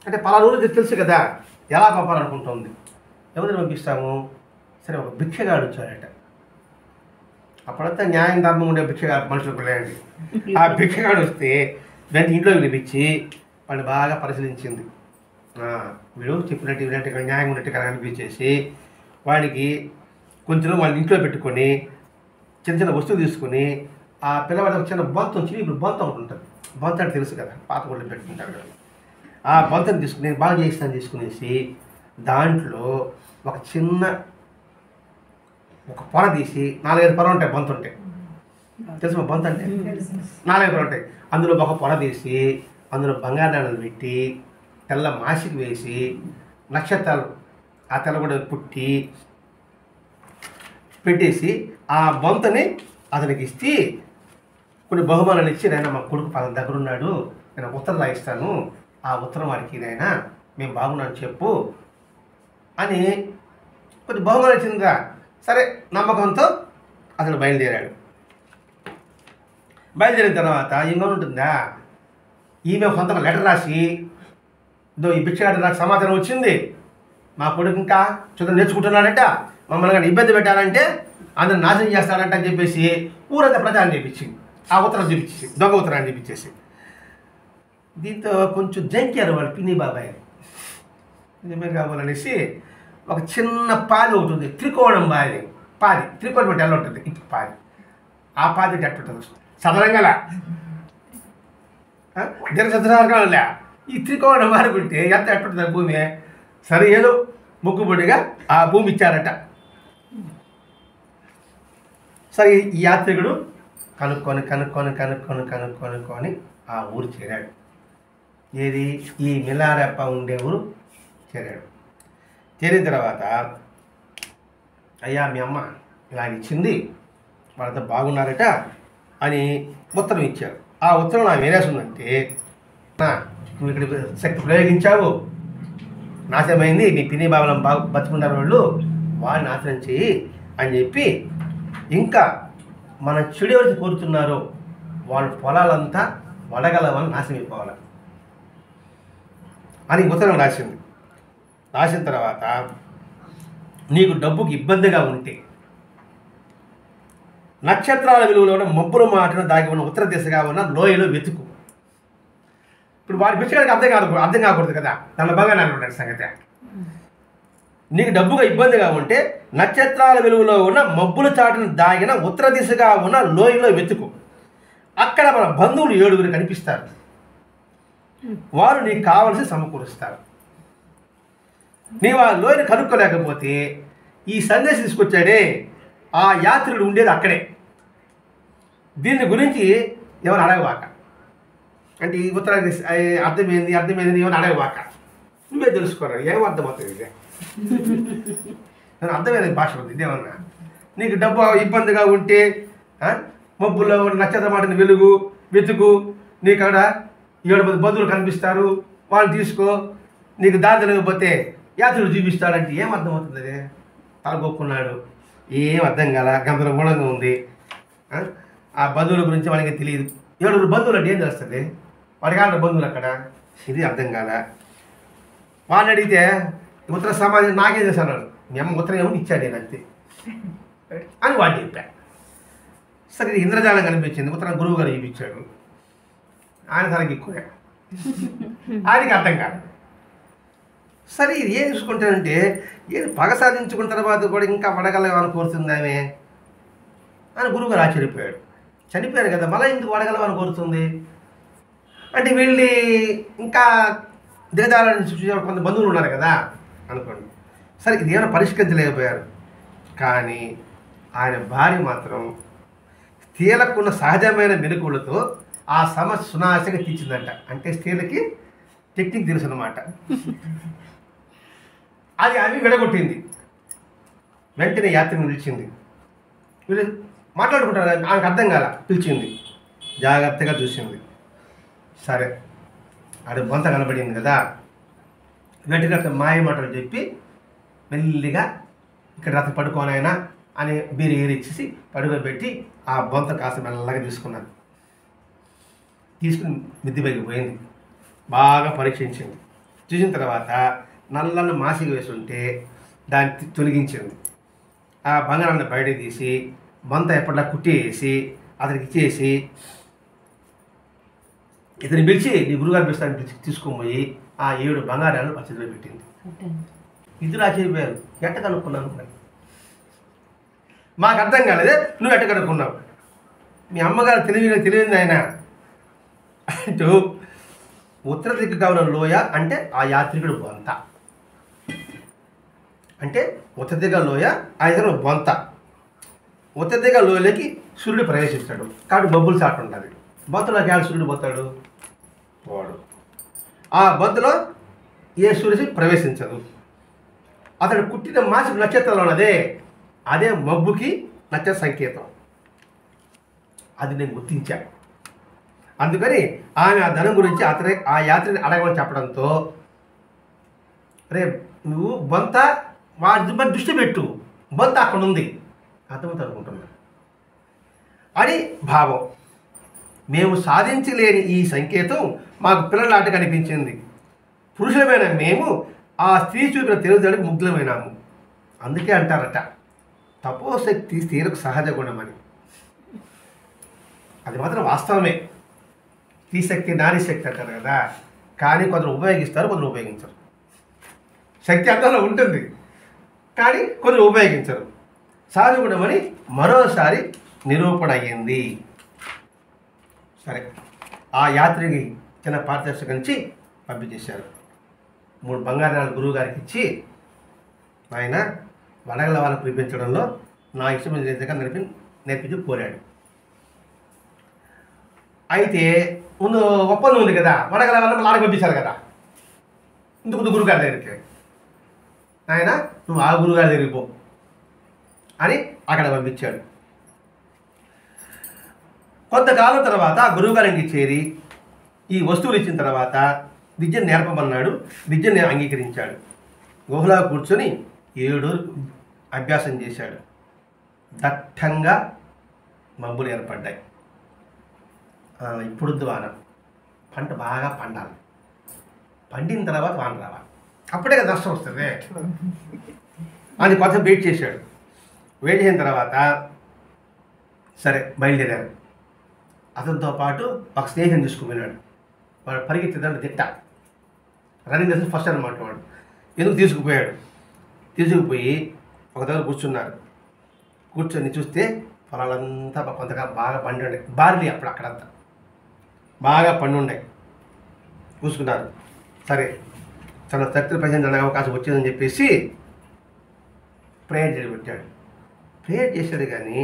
అంటే పలానా తెలుసు కదా ఎలా పంపాలనుకుంటుంది, ఎవరిని పంపిస్తాము? సరే, ఒక భిక్షగాడు వచ్చాడట. అప్పుడంతా న్యాయం ధర్మం ఉండే భిక్షగాడు మనుషులకు లేండి. ఆ భిక్షగాడు వస్తే దాన్ని ఇంట్లో వినిపించి వాడిని బాగా పరిశీలించింది. వీడు చెప్పినట్టు ఇక్కడ న్యాయం ఉన్నట్టుగా అనిపించేసి వాడికి కొంచెం వాళ్ళని ఇంట్లో పెట్టుకొని చిన్న చిన్న వస్తువులు తీసుకొని ఆ పిల్లవాడి ఒక చిన్న బొంతం వచ్చి, ఇప్పుడు బొంతం ఉంటుంది, బొంత అంటే తెలుసు కదా, పాత గుళ్ళు పెట్టుకుంటారు కదా, ఆ బొంతను తీసుకుని బాగా చేస్తాను తీసుకునేసి దాంట్లో ఒక చిన్న ఒక పొర తీసి 4-5 పొర ఉంటాయి, బొంత ఉంటాయి తెలుసు, బొంత అంటే 4-5 పొర ఉంటాయి, అందులో ఒక పొర తీసి అందులో బంగారు నాణాలు పెట్టి తెల్ల మాసికి వేసి నక్షత్రాలు ఆ తెల్ల కూడా పుట్టి పెట్టేసి ఆ బొంతని అతనికి ఇచ్చి కొన్ని బహుమానాలు ఇచ్చి, నాయన మా కొడుకు పద దగ్గర ఉన్నాడు, నేను ఉత్తరం రాయిస్తాను, ఆ ఉత్తరం వాడికి నాయన మేము బాగున్నాను చెప్పు అని కొన్ని బహుమానాలు ఇచ్చిందిగా. సరే, నమ్మకంతో అతను బయలుదేరాడు. బయలుదేరిన తర్వాత ఇంకా ఉంటుందా, ఈమె సొంతంగా లెటర్ రాసి, ఈ భిక్షగాడు నాకు సమాచారం వచ్చింది, మా కొడుకు ఇంకా చదువు నేర్చుకుంటున్నాడంట, మమ్మల్ని కానీ ఇబ్బంది పెట్టాలంటే అందరిని నాశనం చేస్తాడంట అని చెప్పేసి ఊరంతా ప్రచారం చేయించింది. ఆ ఉత్తరం చూపించేసి, దొంగ ఉత్తరాన్ని చూపించేసి, దీంతో కొంచెం జంకారు వాళ్ళు పిన్ని బాబాయ్. నిజమే కావాలనేసి ఒక చిన్న పాది ఒకటి ఉంది, త్రికోణం పాది త్రికోణం అంటే ఎలా ఉంటుంది, ఇప్పుడు పాది, ఆ పాది ఎట్టుంటుంది సదరంగా దీర్ఘచతురార్గాలే, ఈ త్రికోణం మారుకుంటే ఎంత ఎట్టుంటుంది భూమి. సరే, ఏదో ముక్కుబొడిగా ఆ భూమి ఇచ్చారట. సరే, ఈ యాత్రికుడు కనుక్కొని ఆ ఊరు చేరాడు. ఏది, ఈ మిలారెప్ప ఉండే ఊరు చేరాడు. చేరిన తర్వాత, అయ్యా మీ అమ్మ ఇలా ఇచ్చింది, వాళ్ళంతా బాగున్నారట అని ఉత్తరం ఇచ్చారు. ఆ ఉత్తరం నాకు వేరేసి ఉందంటే నువ్వు ఇక్కడ శక్తి ప్రయోగించావు, నాశనమైంది, మీ పిన్ని బాబులను బాగా బతుకున్నారు వాళ్ళు నాశనం చేయి అని చెప్పి, ఇంకా మన చెడు ఎవరైతే కోరుతున్నారో వాళ్ళ పొలాలంతా వడగలవని నాశనం అయిపోవాలి అని ఉత్తరం రాసింది. రాసిన తర్వాత నీకు డబ్బుకి ఇబ్బందిగా ఉంటే నక్షత్రాల విలువలో ఉన్న మబ్బుల మాటను దాగి ఉన్న ఉత్తర దిశగా ఉన్న లోయలో వెతుకు. ఇప్పుడు వాడి పిచ్చగాడికి అర్థం కాకూడదు కదా, తన బాగా ఉంటాడు సంగతి. నీకు డబ్బుగా ఇబ్బందిగా ఉంటే నక్షత్రాల విలువలో ఉన్న మబ్బుల చాటును దాగిన ఉత్తర దిశగా ఉన్న లోయలో వెతుకు. అక్కడ మన బంధువులు 7 కనిపిస్తారు. వారు నీకు కావలసి సమకూరుస్తారు. నీవు ఆ లోయను కనుక్కోలేకపోతే ఈ సందేశం తీసుకొచ్చాడే ఆ యాత్రికుడు ఉండేది అక్కడే. దీని గురించి ఎవరు అడగవాక, అంటే ఈ ఉత్తర అర్థమైంది ఎవరు అడగవాక, నువ్వే తెలుసుకోరా ఏం అర్థమవుతుంది. ఇదే అర్థమైన భాష ఉంది. ఇదేమన్నా నీకు డబ్బు ఇబ్బందిగా ఉంటే మబ్బుల్లో నక్షత్ర మాటని వెతుకు, నీకు అక్కడ 7 మంది బంధువులు కనిపిస్తారు, వాళ్ళు తీసుకో, నీకు దారి తెలియకపోతే యాత్రలు చూపిస్తాడంటే ఏం అర్థమవుతుంది. అదే తలగొక్కున్నాడు, ఏం అర్థం కాల, గందరగోళంగా ఉంది. ఆ బంధువుల గురించి మనకి తెలియదు. 7 బంధువులు అంటే ఏం తెలుస్తుంది, వాడికి ఆడ బంధువులు అక్కడ, ఇది అర్థం కాల. వాడిని అడిగితే ఉత్తర సమాజం నాకేం చేశాను, మీ అమ్మ ఉత్తరం ఏమో ఇచ్చాడు నేను అంతే అని వాడు చెప్పాడు. సరే ఇంద్రజాలం కనిపించింది, ఉత్తరం గురువు గారు చూపించాడు. ఆయన తనకి ఎక్కువ, ఆయనకి అర్థం కాదు. సరే ఇది ఏం చూసుకుంటానంటే ఏది పగ సాధించుకున్న తర్వాత కూడా ఇంకా వడగలవని కోరుతుంది ఆమె అని గురువుగారు ఆశ్చర్యపోయాడు. చనిపోయారు కదా, మళ్ళీ ఎందుకు వడగలవని కోరుతుంది అంటే వీళ్ళని ఇంకా దిగజాలని చూసే కొంత బంధువులు ఉన్నారు కదా అనుకోండి. సరే ఇది ఏమైనా పరిష్కరించలేకపోయారు. కానీ ఆయన భార్య మాత్రం స్త్రీలకున్న సహజమైన మెలకువలతో ఆ సమస్య సునాశగా తీర్చిందంట. అంటే స్త్రీలకి టెక్నిక్ తెలుసు అన్నమాట. అది అవి విడగొట్టింది. వెంటనే యాత్రిని పిలిచింది. వీళ్ళు మాట్లాడుకుంటారు, ఆమెకు అర్థం కాల, పిలిచింది, జాగ్రత్తగా చూసింది. సరే అది బొంత కనబడింది కదా, వెంటనే అక్కడ మాయ మాటలు చెప్పి మెల్లిగా ఇక్కడ రాత్రి పడుకోనైనా అని బీరు ఏరిచ్చేసి పడుకోబెట్టి ఆ బొంత కాస్త మెల్లగా తీసుకున్నాను. తీసుకుని మిద్ది పైకి పోయింది, బాగా పరీక్షించింది. చూసిన తర్వాత నల్లను మాసిగా వేసి ఉంటే దాన్ని తొలగించింది. ఆ బంగారాన్ని బయటకు తీసి బొంత ఎప్పటిలా కుట్టేసి అతనికి ఇచ్చేసి ఇతని పిలిచి నీ గురుగారు పిలుస్తాను పిలిచి తీసుకుపోయి ఆ 7 బంగారాలను పచ్చడిలో పెట్టింది. ఇద్దరు ఆశ్చర్యపోయారు, ఎట్ట కనుక్కున్నాను, మాకు అర్థం కాలేదే, నువ్వు ఎట్ట కనుక్కున్నావు, మీ అమ్మగారు తెలివింది ఆయన అంటూ. ఉత్తర దిక్కుగా ఉన్న లోయ అంటే ఆ యాత్రికుడు బొంత, అంటే ఉత్తర దిగ్గ లోయ ఆయన బొంత. ఉత్తర దిగ్గ లోయలోకి సూర్యుడు ప్రవేశిస్తాడు కాబట్టి బొబ్బులు చాటు ఉంటుంది. బొంతలోకి ఆడ సూర్యుడు పోతాడు, పోడు. ఆ బొంతలో ఏ సూర్యుడు ప్రవేశించదు. అతడు కుట్టిన మాసి నక్షత్రంలో ఉన్నదే అదే మబ్బుకి నక్షత్ర సంకేతం. అది నేను గుర్తించాను. అందుకని ఆమె ఆ ధనం గురించి ఆ యాత్రిని అడగమని చెప్పడంతో, రే నువ్వు బొంత వాడి దృష్టి పెట్టు, బొంత అక్కడ ఉంది అర్థమవుతుంది అనుకుంటున్నా అని భావం. మేము సాధించలేని ఈ సంకేతం మాకు పిల్లలాట కనిపించింది. పురుషులమైన మేము ఆ స్త్రీ చూపిన తెలివితేటకు ముగ్ధులమైనాము. అందుకే అంటారట తపోశక్తి స్త్రీలకు సహజ గుణమని. అది మాత్రం వాస్తవమే. స్త్రీ శక్తి నారీ శక్తి అంటారు కదా, కానీ కొందరు ఉపయోగిస్తారు, కొందరు ఉపయోగించరు. శక్తి అంతలో ఉంటుంది కానీ కొందరు ఉపయోగించరు. సహజ గుణమని మరోసారి నిరూపణ అయ్యింది. సరే ఆ యాత్రికి చిన్న పారదర్శకంచి పంపించేశారు. 3 బంగారాలు గురువు గారికి ఇచ్చి, ఆయన వడగల వాళ్ళకు పిలిపించడంలో నా ఇష్టమైన రీతిగా నేర్పించి కోరాడు. అయితే ముందు ఒప్పందం ఉంది కదా, వడగల వాళ్ళ లాడకు పంపించాలి కదా, ఇందుకు గురుగారి దగ్గరికి. ఆయన నువ్వు ఆ గురుగారి దగ్గరికి పో అని అక్కడ పంపించాడు. కొంతకాలం తర్వాత ఆ గురువుగారికి చేరి ఈ వస్తువులు ఇచ్చిన తర్వాత విద్యను నేర్పమన్నాడు. విద్యను అంగీకరించాడు. గుహలో కూర్చొని 7 రోజులు అభ్యాసం చేశాడు. దట్టంగా మబ్బులు ఏర్పడ్డాయి. ఇప్పుడు వాన, పంట బాగా పండాలి. పండిన తర్వాత వాన రావాలి, అప్పుడే కదా నష్టం వస్తుంది అని కొంచెం వెయిట్ చేశాడు. వెయిట్ చేసిన తర్వాత సరే బయలుదేరారు. అతనితో పాటు ఒక స్నేహితుని తీసుకుపోయినాడు. వాడు పరిగెత్తిదాన్ని దిట్ట, రన్నింగ్ రేస్ ఫస్ట్ అనమాట. వాడు ఎందుకు తీసుకుపోయాడు. తీసుకుపోయి ఒక దగ్గర కూర్చున్నారు. కూర్చొని చూస్తే పొలాలంతా కొంతగా బాగా పండి ఉండే, బార్లీ అప్పుడు అక్కడంతా బాగా పండు ఉండే. కూర్చున్నారు. సరే తన 30% అనే అవకాశం వచ్చిందని చెప్పేసి ప్రేయర్ చేసి పెట్టాడు. ప్రేయర్ చేశాడు కానీ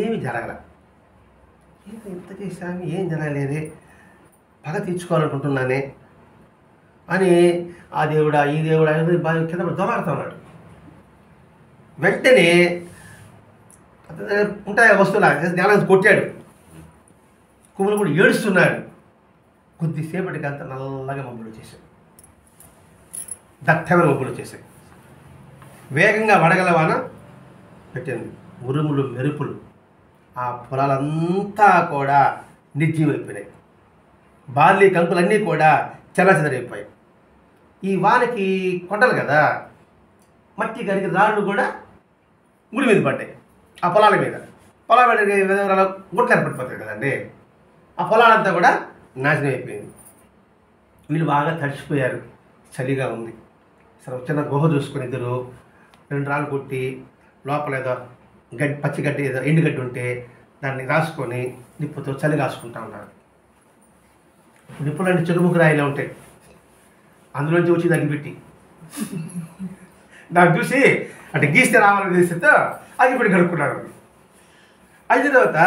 ఏమి జరగల. ఇంత చేశాను ఏం జరగలేదే, పగ తీర్చుకోవాలనుకుంటున్నానే అని ఆ దేవుడా ఈ దేవుడా బాగా కింద దొలాడుతూ ఉన్నాడు. వెంటనే ఉంటాయి వస్తువులా నేల కొట్టాడు. కుమ్మలు కూడా ఏడుస్తున్నాడు. కొద్దిసేపటికి అంత నల్లగా మబ్బులు వచ్చేసాయి. దట్టమైన మబ్బులు వచ్చేసాయి. వేగంగా వడగల వాన పెట్టింది. ఉరుములు మెరుపులు. ఆ పొలాలంతా కూడా నిర్జీవైపోయినాయి. బార్లీ కంకులన్నీ కూడా చెల్లచెదరైపోయాయి. ఈ వానకి కొండలు కదా, మట్టి కడిగి రాళ్ళు కూడా గుడి మీద పడ్డాయి. ఆ పొలాల మీద గుట్లు ఏర్పడిపోతాయి కదండి. ఆ పొలాలంతా కూడా నాశనం అయిపోయింది. వీళ్ళు బాగా తడిచిపోయారు. చలిగా ఉంది. సరే చిన్న గుహ చూసుకుని ఇద్దరు 2 రాళ్ళు కొట్టి లోపల ఏదో గడ్డి, పచ్చిగడ్డి, ఏదో ఎండుగడ్డి ఉంటే దాన్ని రాసుకొని నిప్పుతో చలి రాసుకుంటా ఉన్నారు. నిప్పులు అంటే చెరుముకు రాయిలా ఉంటాయి. అందులోంచి వచ్చి దాన్ని పెట్టి దాన్ని చూసి అంటే గీస్తే రావాలని చేసేతో అగ్గిపెట్టి కడుక్కున్నారు. అయిన తర్వాత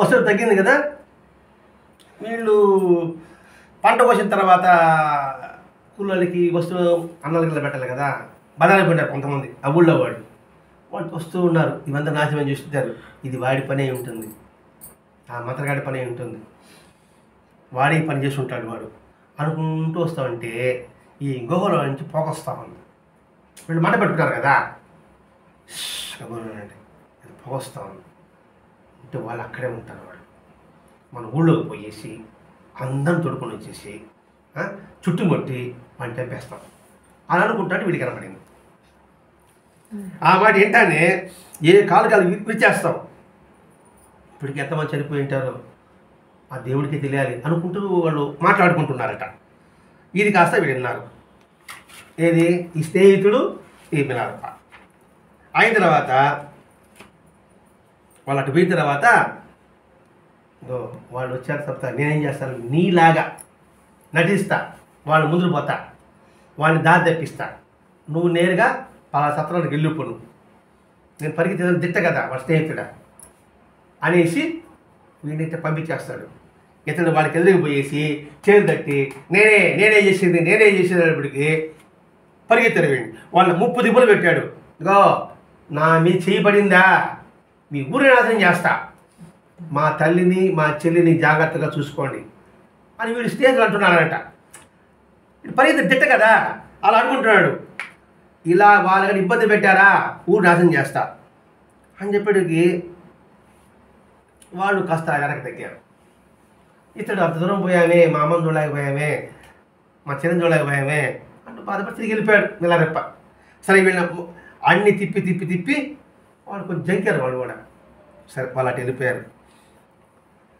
వస్తువు తగ్గింది కదా. వీళ్ళు పంట కోసిన తర్వాత కూలోళ్ళకి వస్తువు అన్నలకి పెట్టాలి కదా. బదాలు పెట్టారు కొంతమంది ఆ ఊళ్ళో వాళ్ళు వస్తూ ఉన్నారు. ఇవంతా నాశనం చూస్తుంటారు. ఇది వాడి పనే ఉంటుంది, ఆ మంత్రగాడి పనే ఉంటుంది, వాడి పని చేసి ఉంటాడు వాడు అనుకుంటూ వస్తామంటే ఈ గుహలో నుంచి పొగొస్తా ఉంది. వీళ్ళు మంట పెట్టుకున్నారు కదా, అండి పొగొస్తా ఉంది అంటే వాళ్ళు అక్కడే ఉంటారు. వాళ్ళు మన ఊళ్ళోకి పోయేసి అందరం తొడుకొని వచ్చేసి చుట్టుముట్టి వాడిని చంపేస్తాం అని అనుకుంటాడు. వీడికి కనపడింది. ఆ మాట ఏంటనే ఏ కాలు విరిచేస్తాం. ఇప్పటికి ఎంతమంది చనిపోయి ఉంటారో ఆ దేవుడికి తెలియాలి అనుకుంటూ వాళ్ళు మాట్లాడుకుంటున్నారట. ఇది కాస్త వీడు విన్నారు. ఏది ఈ స్నేహితుడు విన్నారు. అయిన తర్వాత వాళ్ళు అటు పోయిన తర్వాత వాళ్ళు వచ్చారు. చెప్తా నేనేం చేస్తాను, నీలాగా నటిస్తా, వాళ్ళు ముందుకు పోతా, వాళ్ళని దారి తెప్పిస్తా, నువ్వు నేరుగా పలా సత్రానికి వెళ్ళిపోను, నేను పరిగెత్తి దిట్ట కదా వాడు స్నేహితుడా అనేసి వీడినైతే పంపించేస్తాడు. ఇతను వాళ్ళకి ఎదురుకుపోయేసి చేరు తట్టి నేనే చేసేటప్పటికి పరిగెత్తాడు. వీడిని వాళ్ళ 30 దిబ్బలు పెట్టాడు. ఇగో నా మీ చేయబడిందా, మీ ఊరి నాశనం చేస్తా, మా తల్లిని మా చెల్లిని జాగ్రత్తగా చూసుకోండి అని వీడు స్నేహితులు అంటున్నాడంట. పరిగెత్తి దిట్ట కదా అలా అనుకుంటున్నాడు. ఇలా వాళ్ళకి ఇబ్బంది పెట్టారా ఊరు నాశనం చేస్తా అని చెప్పేటికి వాళ్ళు కాస్త వెనక్కి తగ్గారు. ఇతడు అంత దూరం పోయామే, మా అమ్మని చూడలేకపోయామే, మా చెల్లిని చూడలేకపోయామే అంటూ బాధపడి తిరిగి వెళ్ళిపోయాడు నిలరెప్ప. సరే వీళ్ళ అన్ని తిప్పి వాళ్ళు కొంచెం జంకారు. వాళ్ళు కూడా సరే వాళ్ళు అటు వెళ్ళిపోయారు.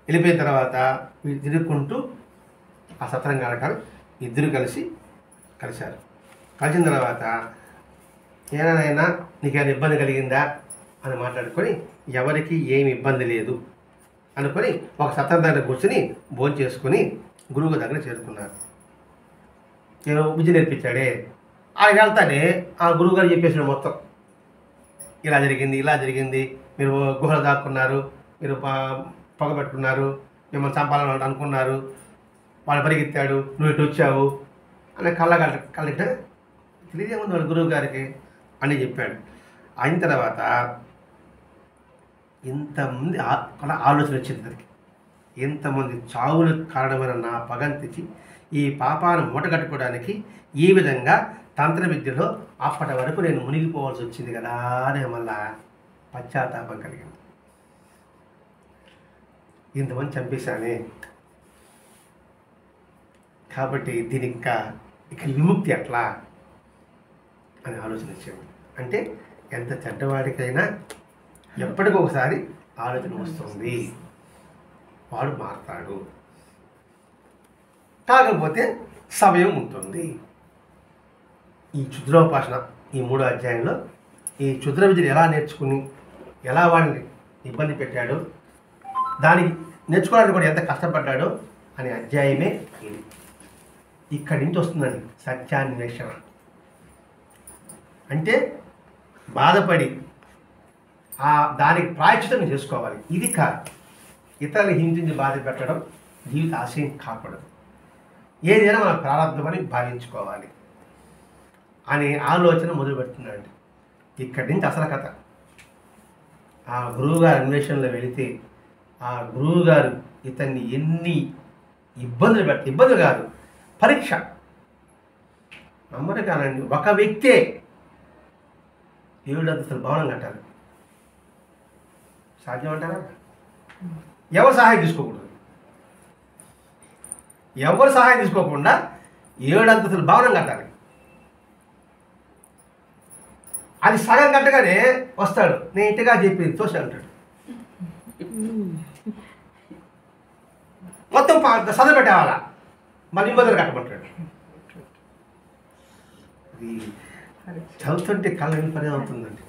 వెళ్ళిపోయిన తర్వాత వీళ్ళు తిరుగుకుంటూ ఆ సత్రం కాడకారు ఇద్దరు కలిశారు. కలిసిన తర్వాత ఏనానైనా నీకేమైనా ఇబ్బంది కలిగిందా అని మాట్లాడుకొని ఎవరికి ఏమి ఇబ్బంది లేదు అనుకొని ఒక సత్రం దగ్గర కూర్చొని భోజనం చేసుకొని గురువు దగ్గర చేరుకున్నారు. నేను విద్య నేర్పించాడే ఆయన వెళ్తానే ఆ గురువు గారు చెప్పేసాడు మొత్తం. ఇలా జరిగింది, మీరు గుహలు దాక్కున్నారు, మీరు పొగ పెట్టుకున్నారు, మిమ్మల్ని చంపాలని అనుకున్నారు, వాళ్ళు పరిగెత్తాడు, నువ్వు ఇటు వచ్చావు అనే కళ్ళ తెలియజేముంది వాళ్ళ గురువు గారికి అని చెప్పాడు. అయిన తర్వాత ఇంతమంది ఆలోచన వచ్చింది దానికి. ఇంతమంది చావులకు కారణమైన నా పగని తెచ్చి ఈ పాపాన్ని మూటగట్టుకోవడానికి ఈ విధంగా తంత్ర విద్యలో అప్పటి వరకు నేను మునిగిపోవాల్సి వచ్చింది కదా అని మళ్ళా పశ్చాత్తాపం కలిగింది. ఇంతమంది చంపేశానే, కాబట్టి దీని ఇక విముక్తి ఎట్లా అని ఆలోచన వచ్చేది. అంటే ఎంత చెడ్డవాడికైనా ఎప్పటికొకసారి ఆలోచన వస్తుంది, వాడు మారతాడు, కాకపోతే సమయం ఉంటుంది. ఈ క్షుద్రోపాసన ఈ 3వ అధ్యాయంలో ఈ క్షుద్ర విద్యను ఎలా నేర్చుకుని ఎలా వాడిని ఇబ్బంది పెట్టాడో, దానికి నేర్చుకోవడానికి కూడా ఎంత కష్టపడ్డాడో అనే అధ్యాయమే ఇది. ఇక్కడి నుంచి వస్తుందండి సత్యాన్వేషణ. అంటే బాధపడి దానికి ప్రాయశ్చితం చేసుకోవాలి. ఇది కాదు ఇతరులు హింసించి బాధ పెట్టడం జీవిత ఆశయం కాకూడదు. ఏదైనా మన ప్రారంభమని భావించుకోవాలి అనే ఆలోచన మొదలు పెడుతున్నాడు. ఇక్కడి నుంచి అసలు కథ. ఆ గురువుగారు అన్వేషణలో వెళితే ఆ గురువుగారు ఇతన్ని ఎన్ని ఇబ్బందులు కాదు, పరీక్ష. నమ్మరు కానండి, ఒక వ్యక్తే 7 అంతస్తుల భవనం కట్టాలి. సాధ్యం అంటారా? ఎవరు సహాయం తీసుకోకూడదు. ఎవరు సహాయం తీసుకోకుండా 7 అంతస్తుల భవనం కట్టాలి. అది సగం కట్టగానే వస్తాడు, నేను ఇంటిగా చెప్పింది తోసి అంటాడు. మొత్తం సదరు పెట్టేవాళ్ళ మళ్ళీ మొదలు కట్టమంటాడు. ఇది చదువుతుంటే కళ్ళ పని అవుతుందండి.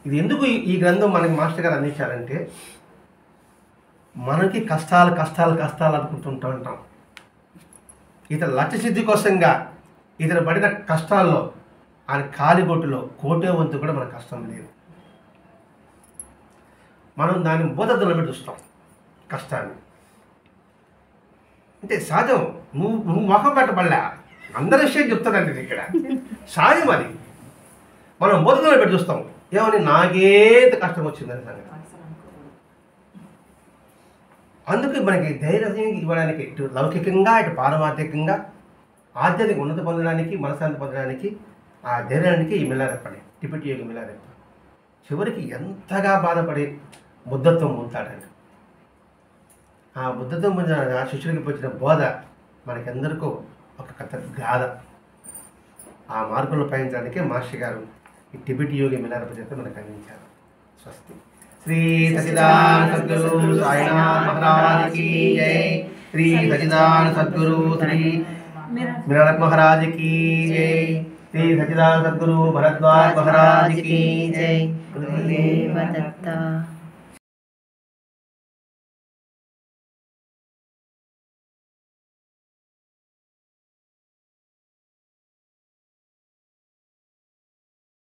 ఇది ఎందుకు ఈ గ్రంథం మనకి మాస్టర్ గారు అందించారంటే, మనకి కష్టాలు అనుకుంటుంటూ ఉంటాం. ఇతర లక్ష్య సిద్ధి కోసంగా ఇతను పడిన కష్టాల్లో ఆయన కాలిగొట్టులో కోటే వంతు కూడా మనకు కష్టం లేదు. మనం దాన్ని బోధద్దులో పెట్టి చూస్తాం కష్టాన్ని. అంటే సహజం, నువ్వు మొహం పెట్టబడలే, అందరి విషయం చెప్తానండి ఇక్కడ. సహజం అది. మనం బోధద్దులో పెట్టి చూస్తాం, ఏమని నాకేంత కష్టం వచ్చిందని సంగతి. అందుకే మనకి ధైర్యం ఇవ్వడానికి ఇటు లౌకికంగా ఇటు పారమార్థికంగా ఆధ్యాత్మిక ఉన్నతి పొందడానికి మనశాంతి పొందడానికి ఆ ధైర్యానికి ఈ మిల్లారెప్పని టిబెట్ యోగి మిల్లారెప్ప చివరికి ఎంతగా బాధపడి బుద్ధత్వం పొందుతాడండి. ఆ బుద్ధత్వం పొందిన శిష్యుడికి వచ్చిన బోధ మనకెందరికో ఒక కథ గాథ. ఆ మార్గంలో పయనించడానికి మాస్టర్ గారు ఈ టిబెట్ యోగి మిల్లారెప్ప చేత మనకు అందించారు. స్వస్తి. శ్రీ సచ్చిదానంద సద్గురు సాయినాథ్ మహారాజ్ की जय। श्री सच्चिदानंद सद्गुरु श्री मिलारत महाराज की जय। श्री सच्चिदानंद सद्गुरु भरद्वाज महाराज की जय। गुरुदेव दत्ता।